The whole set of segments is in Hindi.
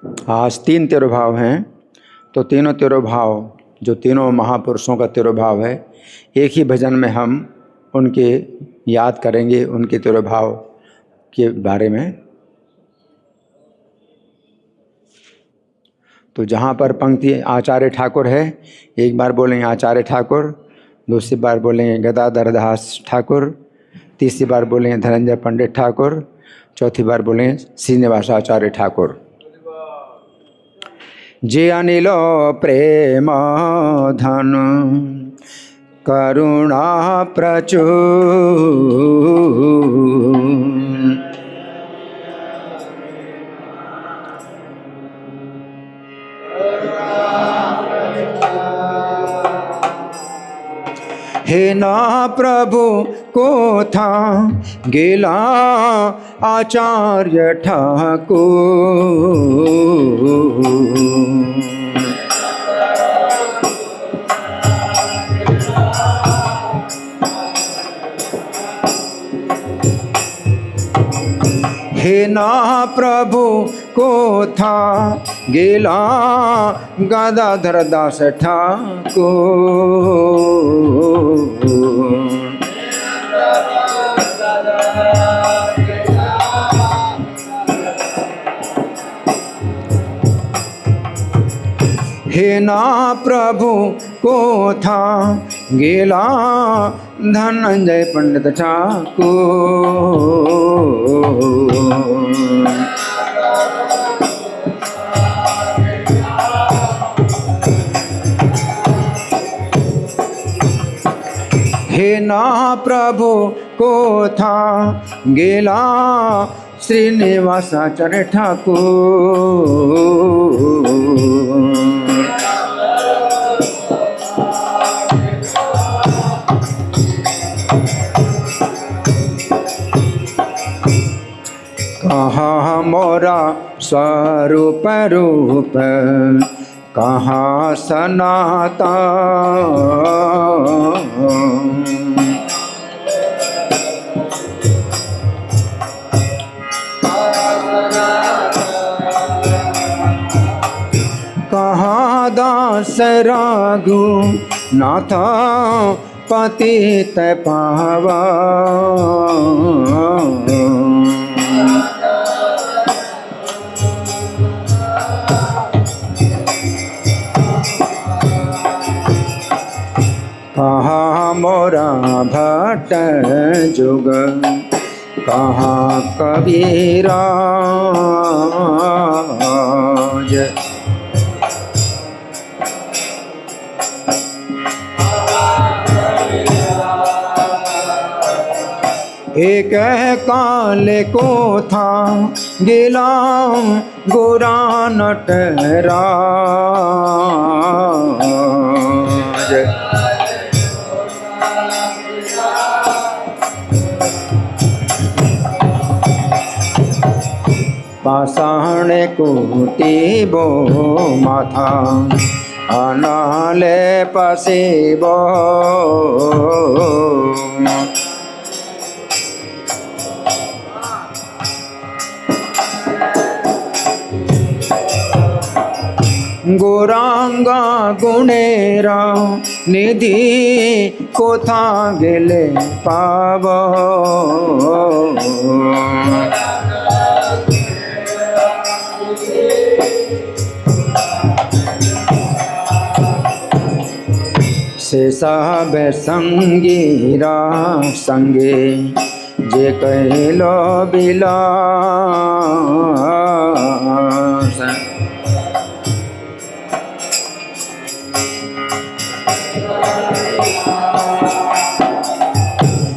आज 3 तिरुभाव हैं, तो तीनों तिरुभाव जो तीनों महापुरुषों का तिरुभाव है, एक ही भजन में हम उनके याद करेंगे, उनके तिरुभाव के बारे में। तो जहाँ पर पंक्ति आचार्य ठाकुर है, एक बार बोलेंगे आचार्य ठाकुर, दूसरी बार बोलेंगे गदाधर दास ठाकुर, तीसरी बार बोलेंगे धनंजय पंडित ठाकुर, चौथी बार बोलेंगे श्रीनिवास आचार्य ठाकुर। जे अनिल प्रेम धन करुणा प्रचुर, हे ना प्रभु को था गेला आचार्य ठाकुर, हे ना प्रभु को था गेला गदाधर दास ठाकुर, हे ना प्रभु को था गेला धनंजय पंडित ठाकुर, हे ना प्रभु को था गेला श्रीनिवास आचार्य ठाकुर, कहाँ मोरा स्वरूप रूप कहाँ सनातन, कहाँ दास राघु नाथ पतित पावन, कहाँ मोरा भट्ट जुग कहाँ कबीरा, एक काले को था गिला गोरा नटराज, पाषाण कोटि बो माथा अनाले पसेबो, गोरांगा गुणेरा निधि कोथा गेले पाव, से सब संगीरा संगे जे कहलो बिलास,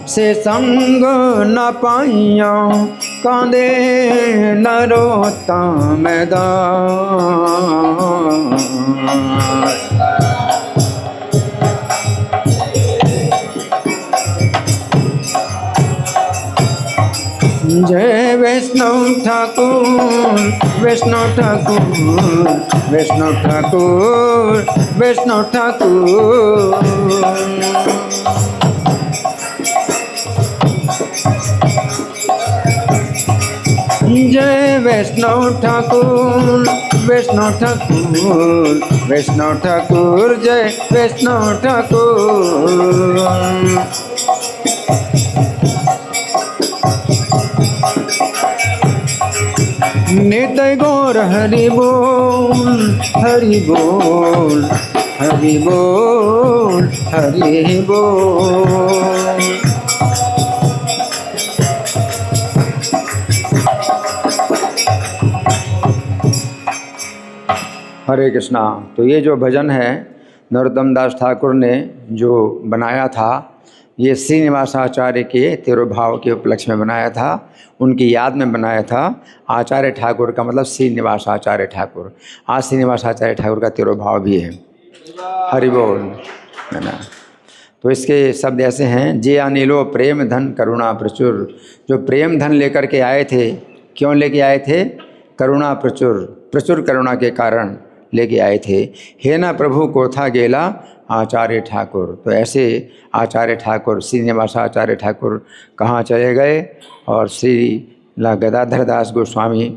से संग न पाइया कांदे नरोत्तम दास, जय वैष्णव ठाकुर वैष्णव ठाकुर वैष्णव ठाकुर वैष्णव ठाकुर, जय वैष्णव ठाकुर, वैष्णव ठाकुर, वैष्णव ठाकुर, जय वैष्णव ठाकुर। नित्य गौर हरि बोल, हरि बोल, हरि बोल, हरि बोल। हरे कृष्णा। तो ये जो भजन है नरोत्तम दास ठाकुर ने जो बनाया था, ये श्रीनिवास आचार्य के तिरुभाव के उपलक्ष्य में बनाया था, उनकी याद में बनाया था। आचार्य ठाकुर का मतलब श्रीनिवास आचार्य ठाकुर। आज श्रीनिवास आचार्य ठाकुर का तिरुभाव भी है। हरि बोल, है ना। तो इसके शब्द ऐसे हैं, जे अनिलो प्रेम धन करुणा प्रचुर। जो प्रेम धन लेकर के आए थे, क्यों लेके आए थे? करुणा प्रचुर, प्रचुर करुणा के कारण लेके आए थे। हे ना प्रभु कोथा गेला आचार्य ठाकुर। तो ऐसे आचार्य ठाकुर, श्रीनिवास आचार्य ठाकुर कहाँ चले गए, और श्री गदाधर दास गोस्वामी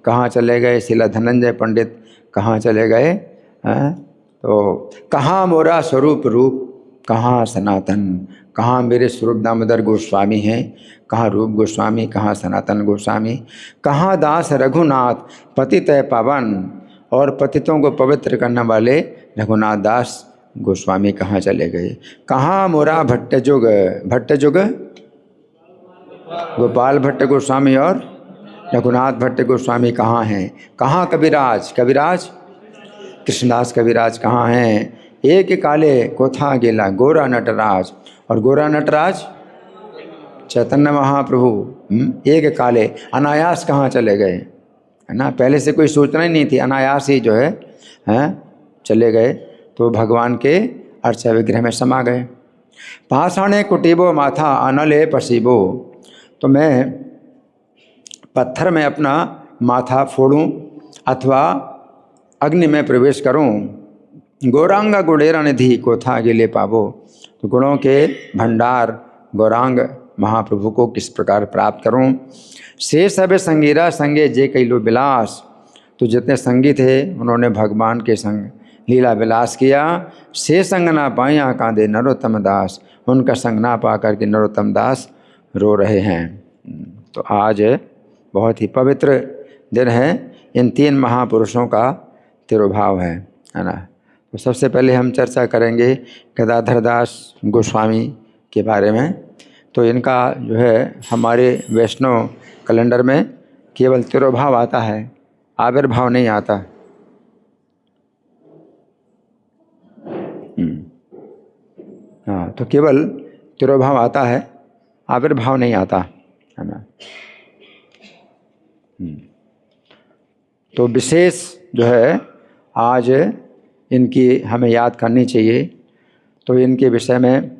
कहाँ चले गए, श्रीला धनंजय पंडित कहाँ चले गए? तो कहाँ मोरा स्वरूप रूप, कहाँ सनातन, कहाँ मेरे स्वरूप दामोदर गोस्वामी हैं, कहाँ रूप गोस्वामी, कहाँ सनातन गोस्वामी, कहाँ दास रघुनाथ पतित पावन, और पतितों को पवित्र करने वाले रघुनाथ दास गोस्वामी कहाँ चले गए? कहाँ मोरा भट्टजुग, भट्टजुग गोपाल भट्ट गोस्वामी और रघुनाथ भट्ट गोस्वामी कहाँ हैं? कहाँ कविराज, कविराज कृष्णदास कविराज कहाँ हैं? एक काले कोथा गेला गोरा नटराज, और गोरा नटराज चैतन्य महाप्रभु एक काले अनायास कहाँ चले गए, है ना। पहले से कोई सूचना ही नहीं थी, अनायास ही जो है चले गए। तो भगवान के अर्चा विग्रह में समा गए। पाषाणे कुटीबो माथा अनले पसीबो। तो मैं पत्थर में अपना माथा फोड़ूं अथवा अग्नि में प्रवेश करूं। गौरांग गुणेरा निधि कोथा गेले पावो। तो गुणों के भंडार गौरांग महाप्रभु को किस प्रकार प्राप्त करूं। से सब संगीरा संगे जे कैलो विलास। तो जितने संगी थे उन्होंने भगवान के संग लीला विलास किया। से संग ना पाया कांदे नरोत्तम दास। उनका संग ना पा करके नरोत्तम दास रो रहे हैं। तो आज बहुत ही पवित्र दिन है। इन तीन महापुरुषों का तिरुभाव है ना। तो सबसे पहले हम चर्चा करेंगे गदाधर दास गोस्वामी के बारे में। तो इनका जो है हमारे वैष्णव कैलेंडर में केवल तिरुभाव आता है, आविर्भाव नहीं आता। हाँ, तो केवल तिरुभाव आता है, आविर्भाव नहीं आता, है ना। तो विशेष जो है आज इनकी हमें याद करनी चाहिए। तो इनके विषय में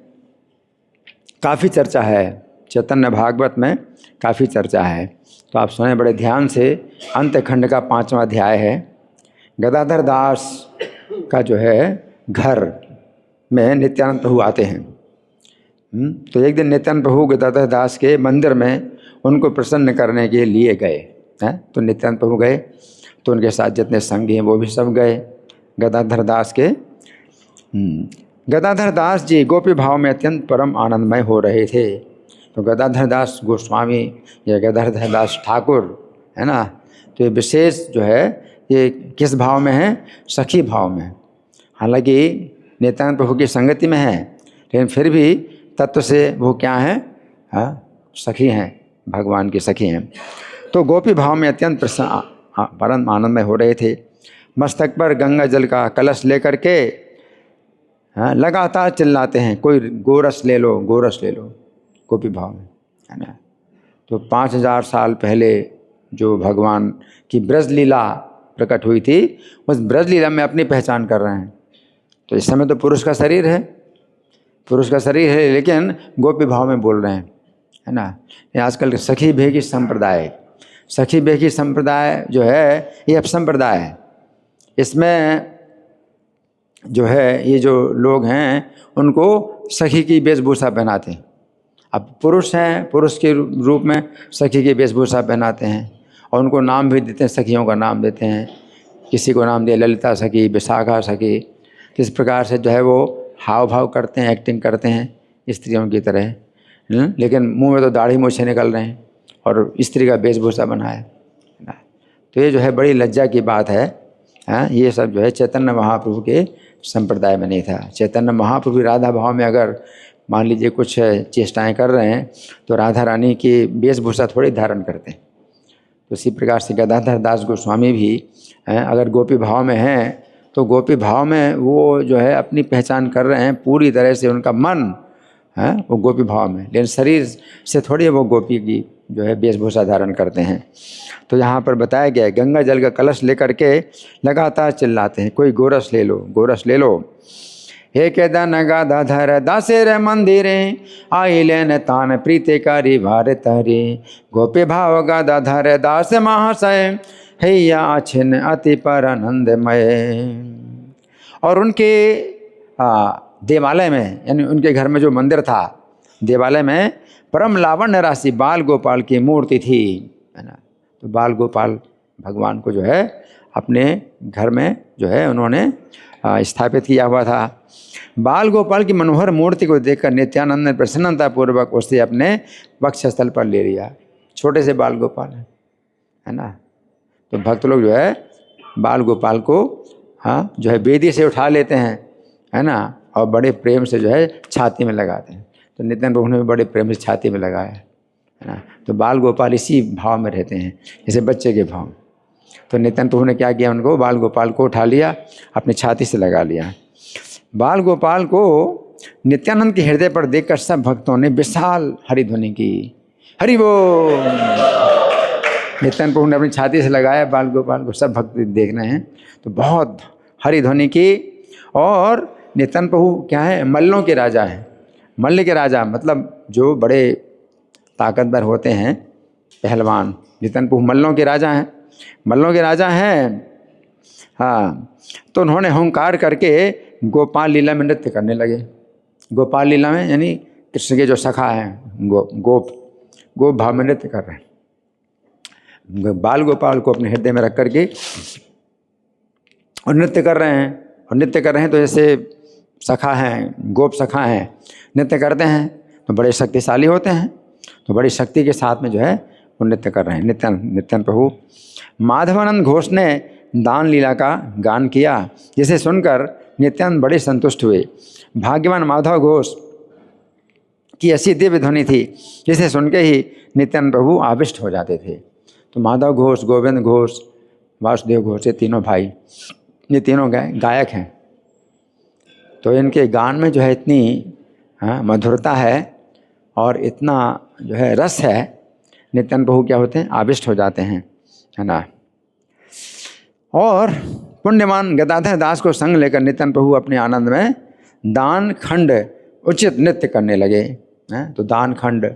काफ़ी चर्चा है, चैतन्य भागवत में काफ़ी चर्चा है। तो आप सुने बड़े ध्यान से। अंत खंड का 5वां अध्याय है। गदाधर दास का जो है घर में नित्यानंद प्रभु आते हैं। तो एक दिन नित्यानंद प्रभु गदाधर दास के मंदिर में उनको प्रसन्न करने के लिए गए हैं। तो नित्यानंद प्रभु गए, तो उनके साथ जितने संगी हैं वो भी सब गए गदाधर दास के। गदाधर दास जी गोपी भाव में अत्यंत परम आनंदमय हो रहे थे। तो गदाधर दास गोस्वामी या गदाधर दास ठाकुर, है ना, तो ये विशेष जो है ये किस भाव में है? सखी भाव में। हालांकि नित्यानंद प्रभु की संगति में है, लेकिन फिर भी तत्व से वो क्या हैं? सखी हैं, भगवान की सखी हैं। तो गोपी भाव में अत्यंत परम आनंदमय हो रहे थे। मस्तक पर गंगा जल का कलश लेकर के लगातार चिल्लाते हैं, कोई गोरस ले लो, गोरस ले लो, गोपी भाव में, है ना। तो 5000 साल पहले जो भगवान की ब्रज लीला प्रकट हुई थी, उस ब्रज लीला में अपनी पहचान कर रहे हैं। तो इस समय तो पुरुष का शरीर है, पुरुष का शरीर है, लेकिन गोपी भाव में बोल रहे हैं, है ना। ये आजकल सखी भेगी संप्रदाय, सखी भेगी संप्रदाय जो है ये अपसंप्रदाय है। इसमें जो है ये जो लोग हैं उनको सखी की वेशभूषा पहनाते हैं। अब पुरुष हैं, पुरुष के रूप में सखी की वेशभूषा पहनाते हैं, और उनको नाम भी देते हैं, सखियों का नाम देते हैं। किसी को नाम दिया ललिता सखी, विशाखा सखी। किस प्रकार से जो है वो हाव भाव करते हैं, एक्टिंग करते हैं स्त्रियों की तरह। लेकिन मुंह में तो दाढ़ी मूछें निकल रहे हैं और स्त्री का वेशभूषा बना है ना। तो ये जो है बड़ी लज्जा की बात है। ये सब जो है चैतन्य महाप्रभु के संप्रदाय में नहीं था। चैतन्य महाप्रभु राधा भाव में अगर मान लीजिए कुछ चेष्टाएं कर रहे हैं तो राधा रानी की वेशभूषा थोड़ी धारण करते हैं। तो इसी प्रकार से गदाधर दास गोस्वामी भी अगर गोपी भाव में हैं तो गोपी भाव में वो जो है अपनी पहचान कर रहे हैं पूरी तरह से। उनका मन है वो गोपी भाव में, लेकिन शरीर से थोड़ी वो गोपी की जो है वेशभूषा धारण करते हैं। तो यहाँ पर बताया गया है गंगा जल का कलश लेकर के लगातार चिल्लाते हैं, कोई गोरस ले लो, गोरस ले लो। हे केदान गदाधर दासेर मंदिरे आइलेन तान प्रीतिकारी भारत हरे। गोपी भाव गदाधर दास महाशय हैया छिन अति पर आनंदमय। और उनके देवालय में, यानी उनके घर में जो मंदिर था, देवालय में परम लावण्य राशि बाल गोपाल की मूर्ति थी, है ना। तो बाल गोपाल भगवान को जो है अपने घर में जो है उन्होंने स्थापित किया हुआ था। बाल गोपाल की मनोहर मूर्ति को देखकर नित्यानंद ने प्रसन्नता पूर्वक उसे अपने वक्षस्थल पर ले लिया। छोटे से बाल गोपाल है ना। तो भक्त लोग जो है बाल गोपाल को जो है बेदी से उठा लेते हैं, है ना, और बड़े प्रेम से जो है छाती में लगाते हैं। तो नित्यानंद प्रभु ने भी बड़े प्रेम से छाती में लगाया है ना। तो बाल गोपाल इसी भाव में रहते हैं, जैसे बच्चे के भाव। तो नित्यानंद प्रभु ने क्या किया, उनको बाल गोपाल को उठा लिया, अपनी छाती से लगा लिया। बाल गोपाल को नित्यानंद के हृदय पर देखकर सब भक्तों ने विशाल हरिध्वनि की, हरि बोल। नित्यानंद प्रभु ने अपनी छाती से लगाया बाल गोपाल को, सब भक्त देख रहे हैं, तो बहुत हरिध्वनि की। और नित्यानंद प्रभु क्या है, मल्लों के राजा हैं। मल्ल के राजा मतलब जो बड़े ताकतवर होते हैं, पहलवान। नित्यानंद प्रभु मल्लों के राजा हैं, मल्लों के राजा हैं। हाँ, तो उन्होंने हुंकार करके गोपाल लीला में नृत्य करने लगे। गोपाल लीला में यानी कृष्ण के जो सखा हैं गोप भाव में नृत्य कर रहे हैं। बाल गोपाल को अपने हृदय में रख करके और नृत्य कर रहे हैं। और नृत्य कर रहे हैं तो जैसे सखा हैं, गोप सखा हैं, नृत्य करते हैं तो बड़े शक्तिशाली होते हैं। तो बड़ी शक्ति के साथ में जो है वो नृत्य कर रहे हैं नित्यानंद प्रभु। माधवानंद घोष ने दान लीला का गान किया, जिसे सुनकर नित्यानंद बड़े संतुष्ट हुए। भाग्यवान माधव घोष की ऐसी दिव्य ध्वनि थी जिसे सुन के ही नित्यानंद प्रभु आविष्ट हो जाते थे। तो माधव घोष, गोविंद घोष, वासुदेव घोष, ये तीनों भाई, ये तीनों गायक हैं। तो इनके गान में जो है इतनी मधुरता है और इतना जो है रस है, नित्यानंद प्रभु क्या होते हैं, आविष्ट हो जाते हैं, है ना। और पुण्यवान गदाधर दास को संग लेकर नित्यानंद प्रभु अपने आनंद में दान खंड उचित नृत्य करने लगे। तो दान खंड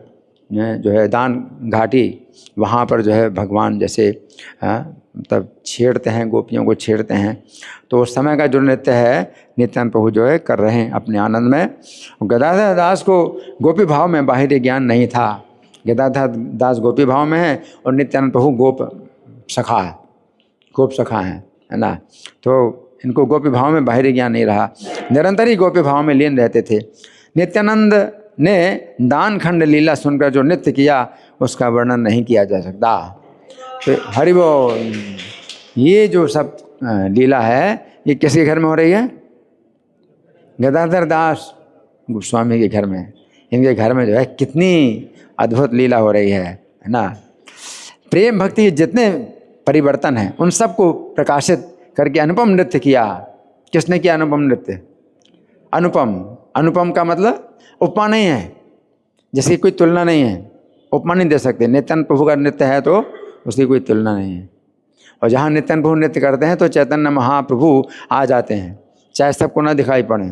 जो है, दान घाटी, वहाँ पर जो है भगवान जैसे मतलब छेड़ते हैं, गोपियों को छेड़ते हैं। तो उस समय का जो नृत्य है नित्यानंद प्रभु जो है कर रहे हैं अपने आनंद में। गदाधर दास को गोपी भाव में बाहरी ज्ञान नहीं था। गदाधर दास गोपी भाव में है और नित्यानंद प्रभु गोप सखा है ना। तो इनको गोपी भाव में बाहरी ज्ञान नहीं रहा, निरंतर ही गोपी भाव में लीन रहते थे। नित्यानंद ने दान खंड लीला सुनकर जो नृत्य किया उसका वर्णन नहीं किया जा सकता। तो हरि बोल। ये जो सब लीला है ये किसके घर में हो रही है, गदाधर दास गोस्वामी के घर में। इनके घर में जो है कितनी अद्भुत लीला हो रही है ना। प्रेम भक्ति के जितने परिवर्तन हैं उन सबको प्रकाशित करके अनुपम नृत्य किया। किसने किया अनुपम नृत्य? अनुपम का मतलब उपमा नहीं है, जिसकी कोई तुलना नहीं है, उपमा नहीं दे सकते। नित्यानंद प्रभु का नृत्य है तो उसकी कोई तुलना नहीं है। और जहाँ नित्यानंद प्रभु नृत्य करते हैं तो चैतन्य महाप्रभु आ जाते हैं, चाहे सबको ना दिखाई पड़े।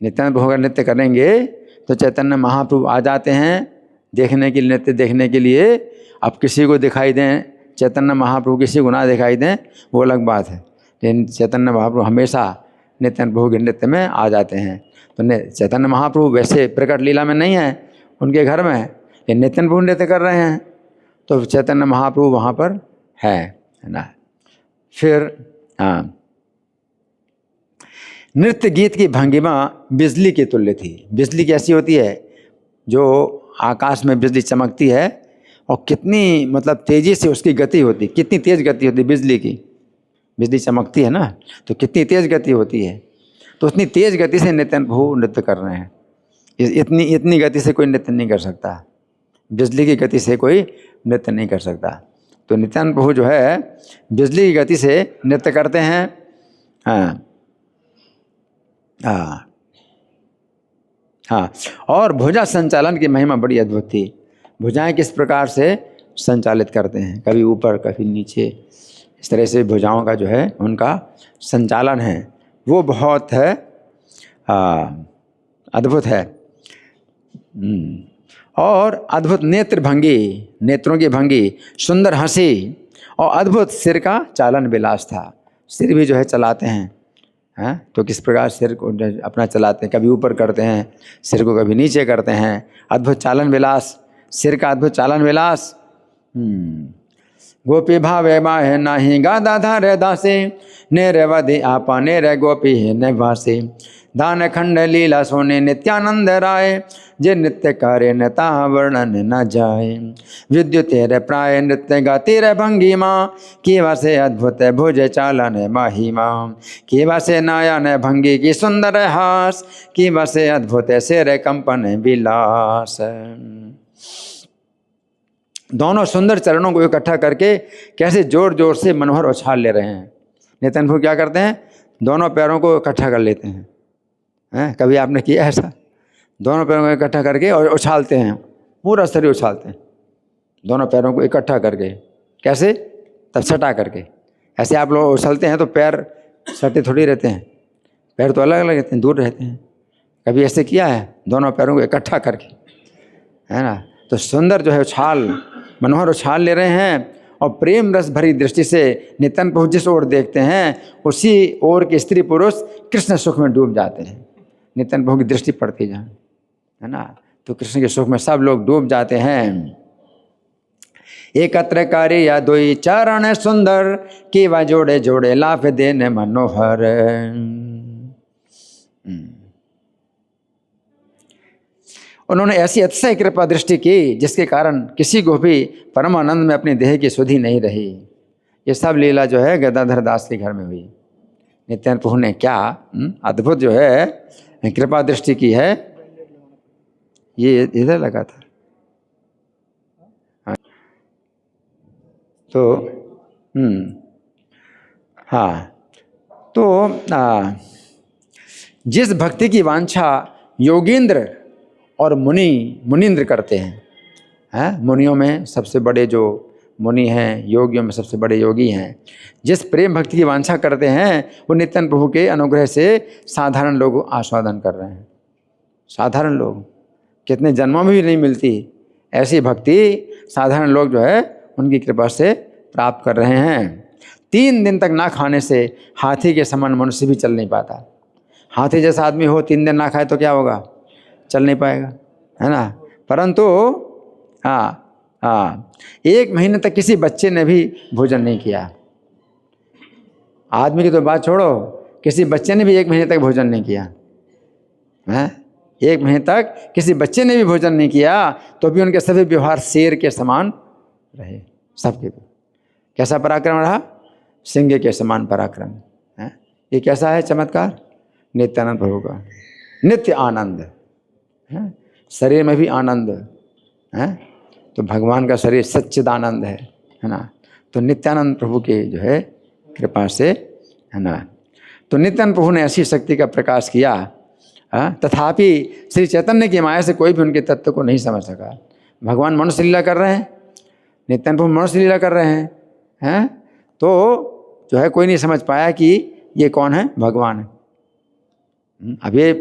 नित्यानंद प्रभु का नृत्य करेंगे तो चैतन्य महाप्रभु आ जाते हैं देखने के लिए, नृत्य देखने के लिए। अब किसी को दिखाई दें चैतन्य महाप्रभु, किसी को ना दिखाई दें वो अलग बात है, लेकिन चैतन्य महाप्रभु हमेशा नित्यानंद प्रभु के नृत्य में आ जाते हैं। तो चैतन्य महाप्रभु वैसे प्रकट लीला में नहीं है उनके घर में, ये नित्यानंद प्रभु नृत्य कर रहे हैं। तो चैतन्य महाप्रभु वहाँ पर है ना। फिर नृत्य गीत की भंगिमा बिजली के तुल्य थी। बिजली कैसी होती है, जो आकाश में बिजली चमकती है और कितनी मतलब तेजी से उसकी गति होती, कितनी तेज गति होती बिजली की। बिजली चमकती है ना, तो कितनी तेज गति होती है, तो उतनी तेज गति से नित्यानंद प्रभु नृत्य कर रहे हैं। इतनी गति से कोई नृत्य नहीं कर सकता, बिजली की गति से कोई नृत्य नहीं कर सकता। तो नित्यानंद प्रभु जो है बिजली की गति से नृत्य करते हैं। हाँ, और भुजा संचालन की महिमा बड़ी अद्भुत थी। भुजाएं किस प्रकार से संचालित करते हैं, कभी ऊपर कभी नीचे, इस तरह से भुजाओं का जो है उनका संचालन है वो बहुत है अद्भुत है। और अद्भुत नेत्र भंगी, नेत्रों की भंगी, सुंदर हंसी और अद्भुत सिर का चालन विलास था। सिर भी जो है चलाते हैं, तो किस प्रकार सिर को अपना चलाते हैं, कभी ऊपर करते हैं सिर को, कभी नीचे करते हैं। अद्भुत चालन विलास, सिर का अद्भुत चालन विलास। गोपी भावे माहे नाही गादा रे दासे, ने रे वधि आपा ने रे गोपी है ने भासे। दान खंड लीला सोने नित्यानंद राय, जे नृत्य करे नता वर्णन न जाए। विद्युत रे प्राय नृत्य गाती रे भंगिमा, की वासे अद्भुत भुज चालन महिमा। की वासे नायन भंगी की सुंदर हास, की वासे अद्भुत सिर कंपन विलास। दोनों सुंदर चरणों को इकट्ठा करके कैसे जोर जोर से मनोहर उछाल ले रहे हैं। नित्यानंद प्रभु क्या करते हैं, दोनों पैरों को इकट्ठा कर लेते हैं। कभी आपने किया ऐसा, दोनों पैरों को इकट्ठा करके और उछालते हैं, पूरा शरीर उछालते हैं दोनों पैरों को इकट्ठा करके। कैसे, तब सटा करके। ऐसे आप लोग उछलते हैं तो पैर सटे थोड़ी रहते हैं, पैर तो अलग अलग रहते हैं, दूर रहते हैं। कभी ऐसे किया है, दोनों पैरों को इकट्ठा करके, है ना। तो सुंदर जो है उछाल, मनोहर उछाल ले रहे हैं और प्रेम रस भरी दृष्टि से नित्यानंद प्रभु जिस ओर देखते हैं उसी ओर के स्त्री पुरुष कृष्ण सुख में डूब जाते हैं। नित्यानंद प्रभु की दृष्टि पड़ती जहाँ, है ना, तो कृष्ण के सुख में सब लोग डूब जाते हैं। एकत्र कार्य या दोई चरण सुंदर, की वा जोड़े जोड़े लाभ देने मनोहर। उन्होंने ऐसी अतिशय कृपा दृष्टि की जिसके कारण किसी को भी परमानंद में अपनी देह की सुधि नहीं रही। ये सब लीला जो है गदाधर दास के घर में हुई। नित्यानंद प्रभु ने क्या अद्भुत जो है कृपा दृष्टि की है। ये इधर लगा था, तो हाँ, तो जिस भक्ति की वांछा योगींद्र और मुनींद्र करते हैं, मुनियों में सबसे बड़े जो मुनि हैं, योगियों में सबसे बड़े योगी हैं, जिस प्रेम भक्ति की वांछा करते हैं वो नित्यानंद प्रभु के अनुग्रह से साधारण लोग आस्वादन कर रहे हैं। साधारण लोग, कितने जन्मों में भी नहीं मिलती ऐसी भक्ति साधारण लोग जो है उनकी कृपा से प्राप्त कर रहे हैं। 3 दिन तक ना खाने से हाथी के समान मनुष्य भी चल नहीं पाता। हाथी जैसा आदमी हो 3 दिन ना खाए तो क्या होगा, चल नहीं पाएगा, है ना। परंतु 1 महीने तक किसी बच्चे ने भी भोजन नहीं किया। आदमी की तो बात छोड़ो, किसी बच्चे ने भी 1 महीने तक भोजन नहीं किया है। 1 महीने तक किसी बच्चे ने भी भोजन नहीं किया तो भी उनके सभी व्यवहार शेर के समान रहे। सबके कैसा पराक्रम रहा, सिंह के समान पराक्रम है। ये कैसा है चमत्कार, नित्यानंद प्रभु का नित्य आनंद है। शरीर में भी आनंद है, तो भगवान का शरीर सच्चिदानंद है ना। तो नित्यानंद प्रभु के जो है कृपा से, है ना। तो नित्यानंद प्रभु ने ऐसी शक्ति का प्रकाश किया, तथापि श्री चैतन्य की माया से कोई भी उनके तत्व को नहीं समझ सका। भगवान मनुष्य लीला कर रहे हैं, नित्यानंद प्रभु मनुष्य लीला कर रहे हैं, तो जो है कोई नहीं समझ पाया कि ये कौन है, भगवान है। अब ये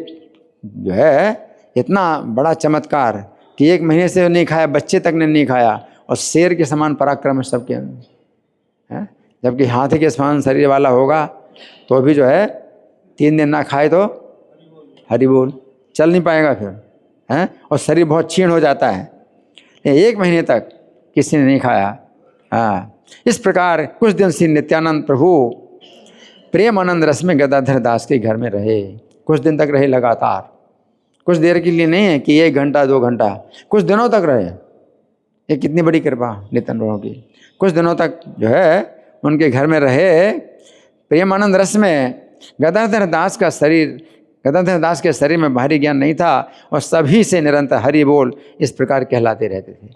जो है इतना बड़ा चमत्कार कि 1 महीने से नहीं खाया, बच्चे तक ने नहीं खाया, और शेर के समान पराक्रम है सबके अंदर, जबकि हाथी के समान शरीर वाला होगा तो भी जो है 3 दिन ना खाए तो हरि बोल, चल नहीं पाएगा फिर, और शरीर बहुत क्षीण हो जाता है। 1 महीने तक किसी ने नहीं खाया। हाँ, इस प्रकार कुछ दिन श्री नित्यानंद प्रभु प्रेम आनंद रस में गदाधर दास के घर में रहे। कुछ दिन तक रहे लगातार, कुछ देर के लिए नहीं है कि 1 घंटा 2 घंटा, कुछ दिनों तक रहे। ये कितनी बड़ी कृपा नित्यानंद प्रभु की। कुछ दिनों तक जो है उनके घर में रहे प्रेम आनंद रस में। गदाधर दास के शरीर में भारी ज्ञान नहीं था और सभी से निरंतर हरि बोल इस प्रकार कहलाते रहते थे।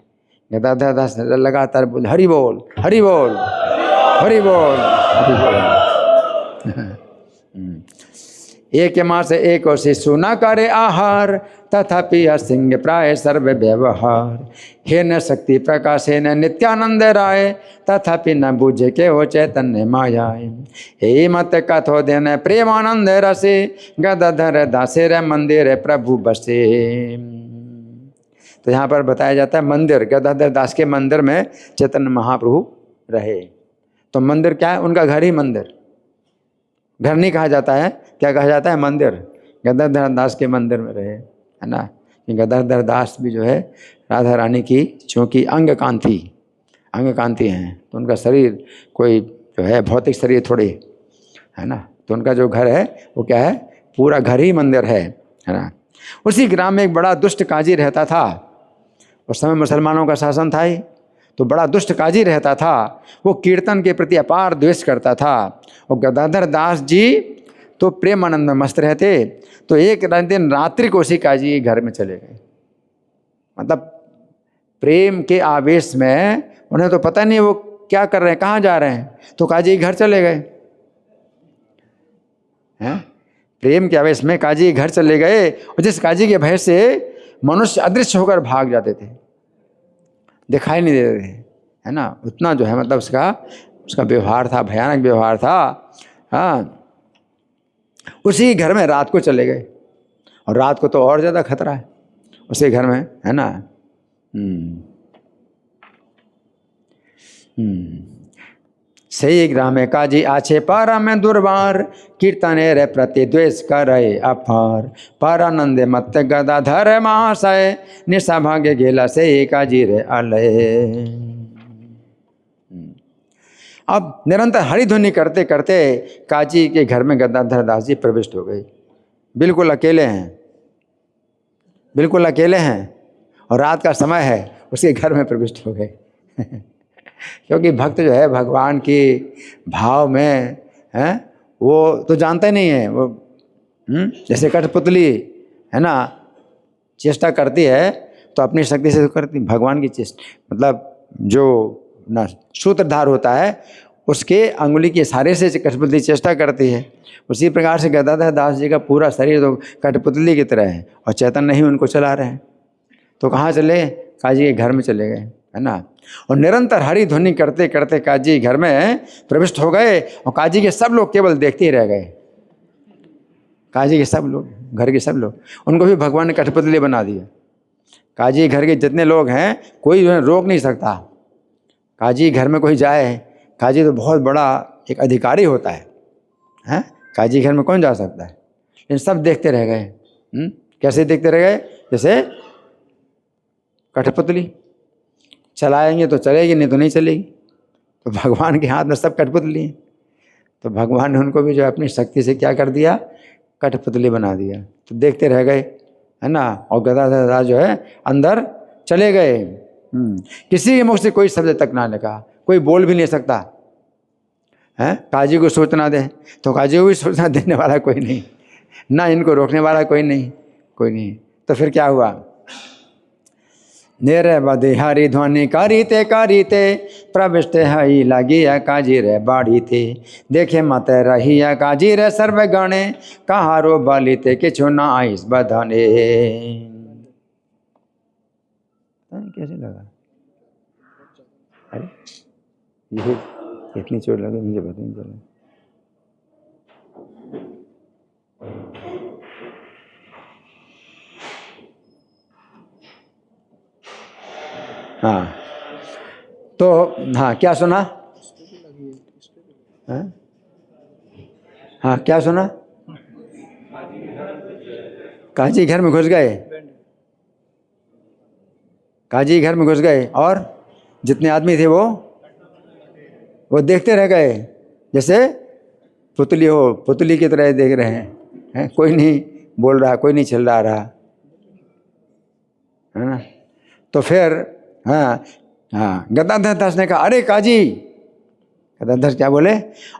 गदाधर दास लगातार बोल हरि बोल हरि बोल हरि बोल हरि बोल। एक मास एक और शिशु न करे आहार, तथापि सिंह प्राय सर्व व्यवहार। हे न शक्ति प्रकाशे न नित्यानंद राय, तथापि न बुझे के हो चैतन्य मायाए। हे मत कथो देन प्रेमानंद रसे, गदाधर दासे रे मंदिर प्रभु बसे। तो यहाँ पर बताया जाता है मंदिर, गदाधर दास के मंदिर में चैतन्य महाप्रभु रहे। तो मंदिर क्या है? उनका घर ही मंदिर। घर नहीं कहा जाता है, क्या कहा जाता है? मंदिर। गदाधर दास के मंदिर में रहे, है ना। गदाधर दास भी जो है राधा रानी की चूँकि अंग कांति हैं, तो उनका शरीर कोई जो है भौतिक शरीर थोड़े, है ना। तो उनका जो घर है वो क्या है? पूरा घर ही मंदिर है ना। उसी ग्राम में एक बड़ा दुष्ट काजी रहता था। उस समय मुसलमानों का शासन था ही, तो बड़ा दुष्ट काजी रहता था। वो कीर्तन के प्रति अपार द्वेष करता था। और गदाधर दास जी तो प्रेम आनंद में मस्त रहते। तो एक दिन रात्रि को उसी काजी के घर में चले गए। मतलब प्रेम के आवेश में उन्हें तो पता नहीं वो क्या कर रहे हैं, कहाँ जा रहे हैं, तो काजी के घर चले गए हैं। प्रेम के आवेश में काजी के घर चले गए, और जिस काजी के भय से मनुष्य अदृश्य होकर भाग जाते थे, दिखाई नहीं देते थे, है ना। उतना जो है मतलब उसका व्यवहार था, भयानक व्यवहार था। हाँ, उसी घर में रात को चले गए, और रात को तो और ज़्यादा खतरा है उसी घर में, है ना। सही ग्रामे काजी आछे पारा में दुर्वार, कीर्तने रे प्रति द्वेष करे अपार। पारानंदे मत गदाधर महाशय, निशा भागे गेला से काजी रे अलय। अब निरंतर हरिध्वनि करते करते काजी के घर में गदाधर दास जी प्रविष्ट हो गए। बिल्कुल अकेले हैं, और रात का समय है, उसके घर में प्रविष्ट हो गए। क्योंकि भक्त जो है भगवान की भाव में है, वो तो जानते नहीं है। वो जैसे कठपुतली है ना, चेष्टा करती है तो अपनी शक्ति से करती, भगवान की चेष्टा मतलब जो ना सूत्रधार होता है उसके अंगुली के इशारे से कठपुतली चेष्टा करती है। उसी प्रकार से गदाधर दास जी का पूरा शरीर तो कठपुतली की तरह है, और चैतन्य ही उनको चला रहे हैं। तो कहाँ चले? काजी के घर में चले गए, है ना। और निरंतर हरि ध्वनि करते करते काजी घर में प्रविष्ट हो गए, और काजी के सब लोग केवल देखते ही रह गए। काजी के सब लोग, घर के सब लोग, उनको भी भगवान ने कठपुतली बना दिया। काजी घर के जितने लोग हैं कोई जो है रोक नहीं सकता। काजी घर में कोई जाए, काजी तो बहुत बड़ा एक अधिकारी होता है, हैं? काजी घर में कौन जा सकता है? लेकिन सब देखते रह गए। कैसे देखते रह गए? जैसे कठपुतली चलाएंगे तो चलेगी, नहीं तो नहीं चलेगी। तो भगवान के हाथ में सब कठपुतली हैं। तो भगवान ने उनको भी जो अपनी शक्ति से क्या कर दिया? कठपुतली बना दिया। तो देखते रह गए, है ना। और गदाधर दास जो है अंदर चले गए। किसी के मुख से कोई शब्द तक ना निकला, कोई बोल भी नहीं सकता है। काजी को सूचना दे तो काजी को भी सूचना देने वाला कोई नहीं, ना इनको रोकने वाला कोई नहीं। तो फिर क्या हुआ? नेरे बदे हरि ध्वनि करीते प्रविष्ट हई लगिया काजी रे बाड़ी थे। देखे मत रहिया काजी रे सर्व गणे, कहारो बलिते किछु ना आइस बधने। कैसे लगा? अरे ये इतनी चोट लगी मुझे पता नहीं चला। हाँ, तो हाँ क्या सुना? हाँ क्या सुना? काजी घर में घुस गए, काजी घर में घुस गए, और जितने आदमी थे वो देखते रह गए, जैसे पुतली की तरह देख रहे हैं, कोई नहीं बोल रहा, कोई नहीं चिल्ला रहा, है ना। तो फिर गदाधर दास ने कहा, अरे काजी, गदाधर क्या बोले,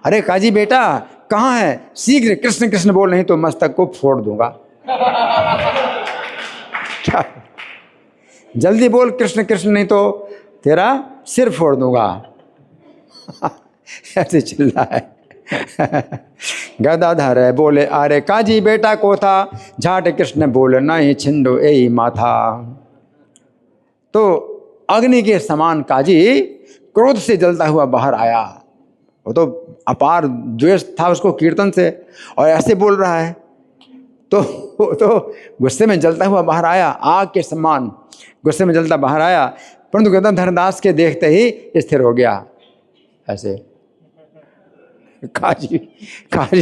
अरे काजी बेटा कहाँ है, शीघ्र कृष्ण कृष्ण बोल, नहीं तो मस्तक को फोड़ दूंगा। क्या, जल्दी बोल कृष्ण कृष्ण, नहीं तो तेरा सिर फोड़ दूंगा। ऐसे चिल्ला है। गदाधर बोले, अरे काजी बेटा को था, झाट कृष्ण बोले नहीं छिंदो ए माथा। तो अग्नि के समान काजी क्रोध से जलता हुआ बाहर आया। वो तो अपार द्वेष था उसको कीर्तन से, और ऐसे बोल रहा है, तो गुस्से में जलता हुआ बाहर आया, आग के समान गुस्से में जलता बाहर आया। परंतु गदाधर दास के देखते ही स्थिर हो गया। ऐसे काजी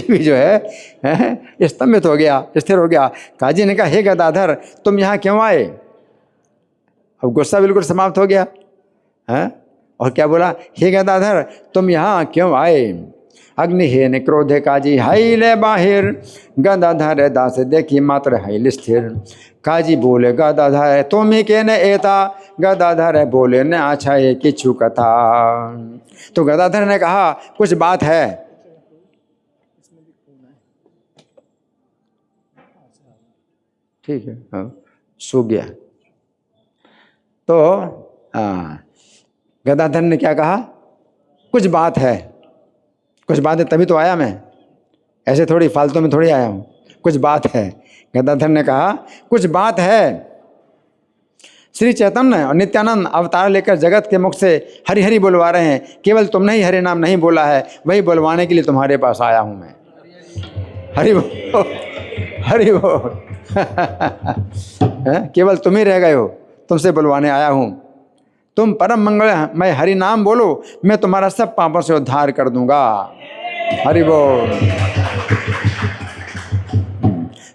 भी जो है स्तंभित हो गया, स्थिर हो गया। काजी ने कहा, हे गदाधर तुम यहाँ क्यों आए? अब गुस्सा बिल्कुल समाप्त हो गया है। और क्या बोला, हे गदाधर तुम यहाँ क्यों आए? अग्नि हे ने क्रोधे काजी हाइले बाहिर, गदाधर दास देखी मात्र हाइल स्थिर। काजी बोले, गदाधर तुम ही के ने एता, गदाधर बोले न अच्छा है किछु कथा। तो गदाधर ने कहा, कुछ बात है। ठीक है, सो गया। तो गदाधर ने क्या कहा, कुछ बात है, कुछ बात है तभी तो आया मैं, ऐसे थोड़ी फालतू में थोड़ी आया हूँ, कुछ बात है। गदाधर ने कहा, कुछ बात है। श्री चैतन्य और नित्यानंद अवतार लेकर जगत के मुख से हरि हरि बुलवा रहे हैं, केवल तुमने ही हरि नाम नहीं बोला है, वही बुलवाने के लिए तुम्हारे पास आया हूँ मैं। हरि बोल, हरि बोल। केवल तुम ही रह गए हो, तुमसे बुलवाने आया हूँ। तुम परम मंगल, मैं हरि नाम बोलो, मैं तुम्हारा सब पापों से उद्धार कर दूंगा। हरि बोल।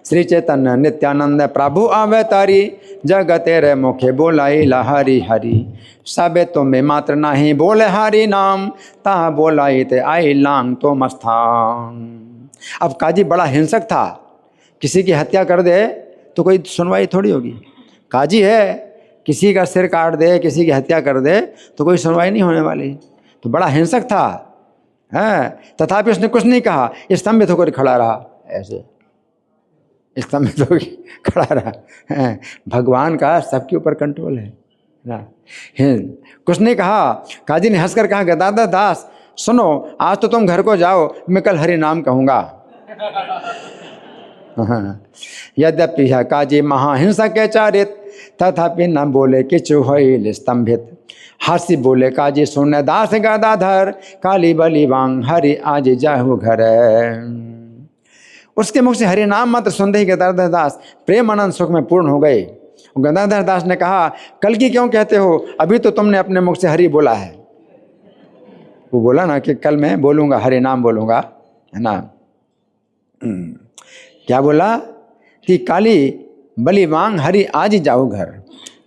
श्री चैतन्य नित्यानंद प्रभु अवतारी, जगते रे मुखे बोलाई ला हरि हरि। सबे तुम्हें मात्र नहीं बोले हरि नाम, ता बोलाई ते आई लांग तो मस्थान। अब काजी बड़ा हिंसक था, किसी की हत्या कर दे तो कोई सुनवाई थोड़ी होगी। काजी है, किसी का सिर काट दे, किसी की हत्या कर दे तो कोई सुनवाई नहीं होने वाली। तो बड़ा हिंसक था, है। तथापि उसने कुछ नहीं कहा, स्तंभित होकर खड़ा रहा, ऐसे स्तंभित होकर खड़ा रहा। भगवान का सबके ऊपर कंट्रोल है ना। कुछ नहीं कहा। काजी ने हंसकर कहा, गदाधर दास सुनो, आज तो तुम घर को जाओ, मैं कल हरि नाम कहूँगा। यद्यपि यह काजी महाहिंसक के चारित, तथापि न बोले किछु होइल स्तंभित। हासी बोले काजी सुन दास गदाधर, काली बली वांग हरि आज जाहु घर। उसके मुख से हरि नाम मात्र सुनते ही गदाधर दास प्रेम आनंद सुख में पूर्ण हो गए। गदाधर दास ने कहा, कल की क्यों कहते हो, अभी तो तुमने अपने मुख से हरि बोला है। वो बोला ना कि कल मैं बोलूँगा, हरि नाम बोलूँगा, है ना। क्या बोला कि काली बली वांग हरि आज ही जाओ घर।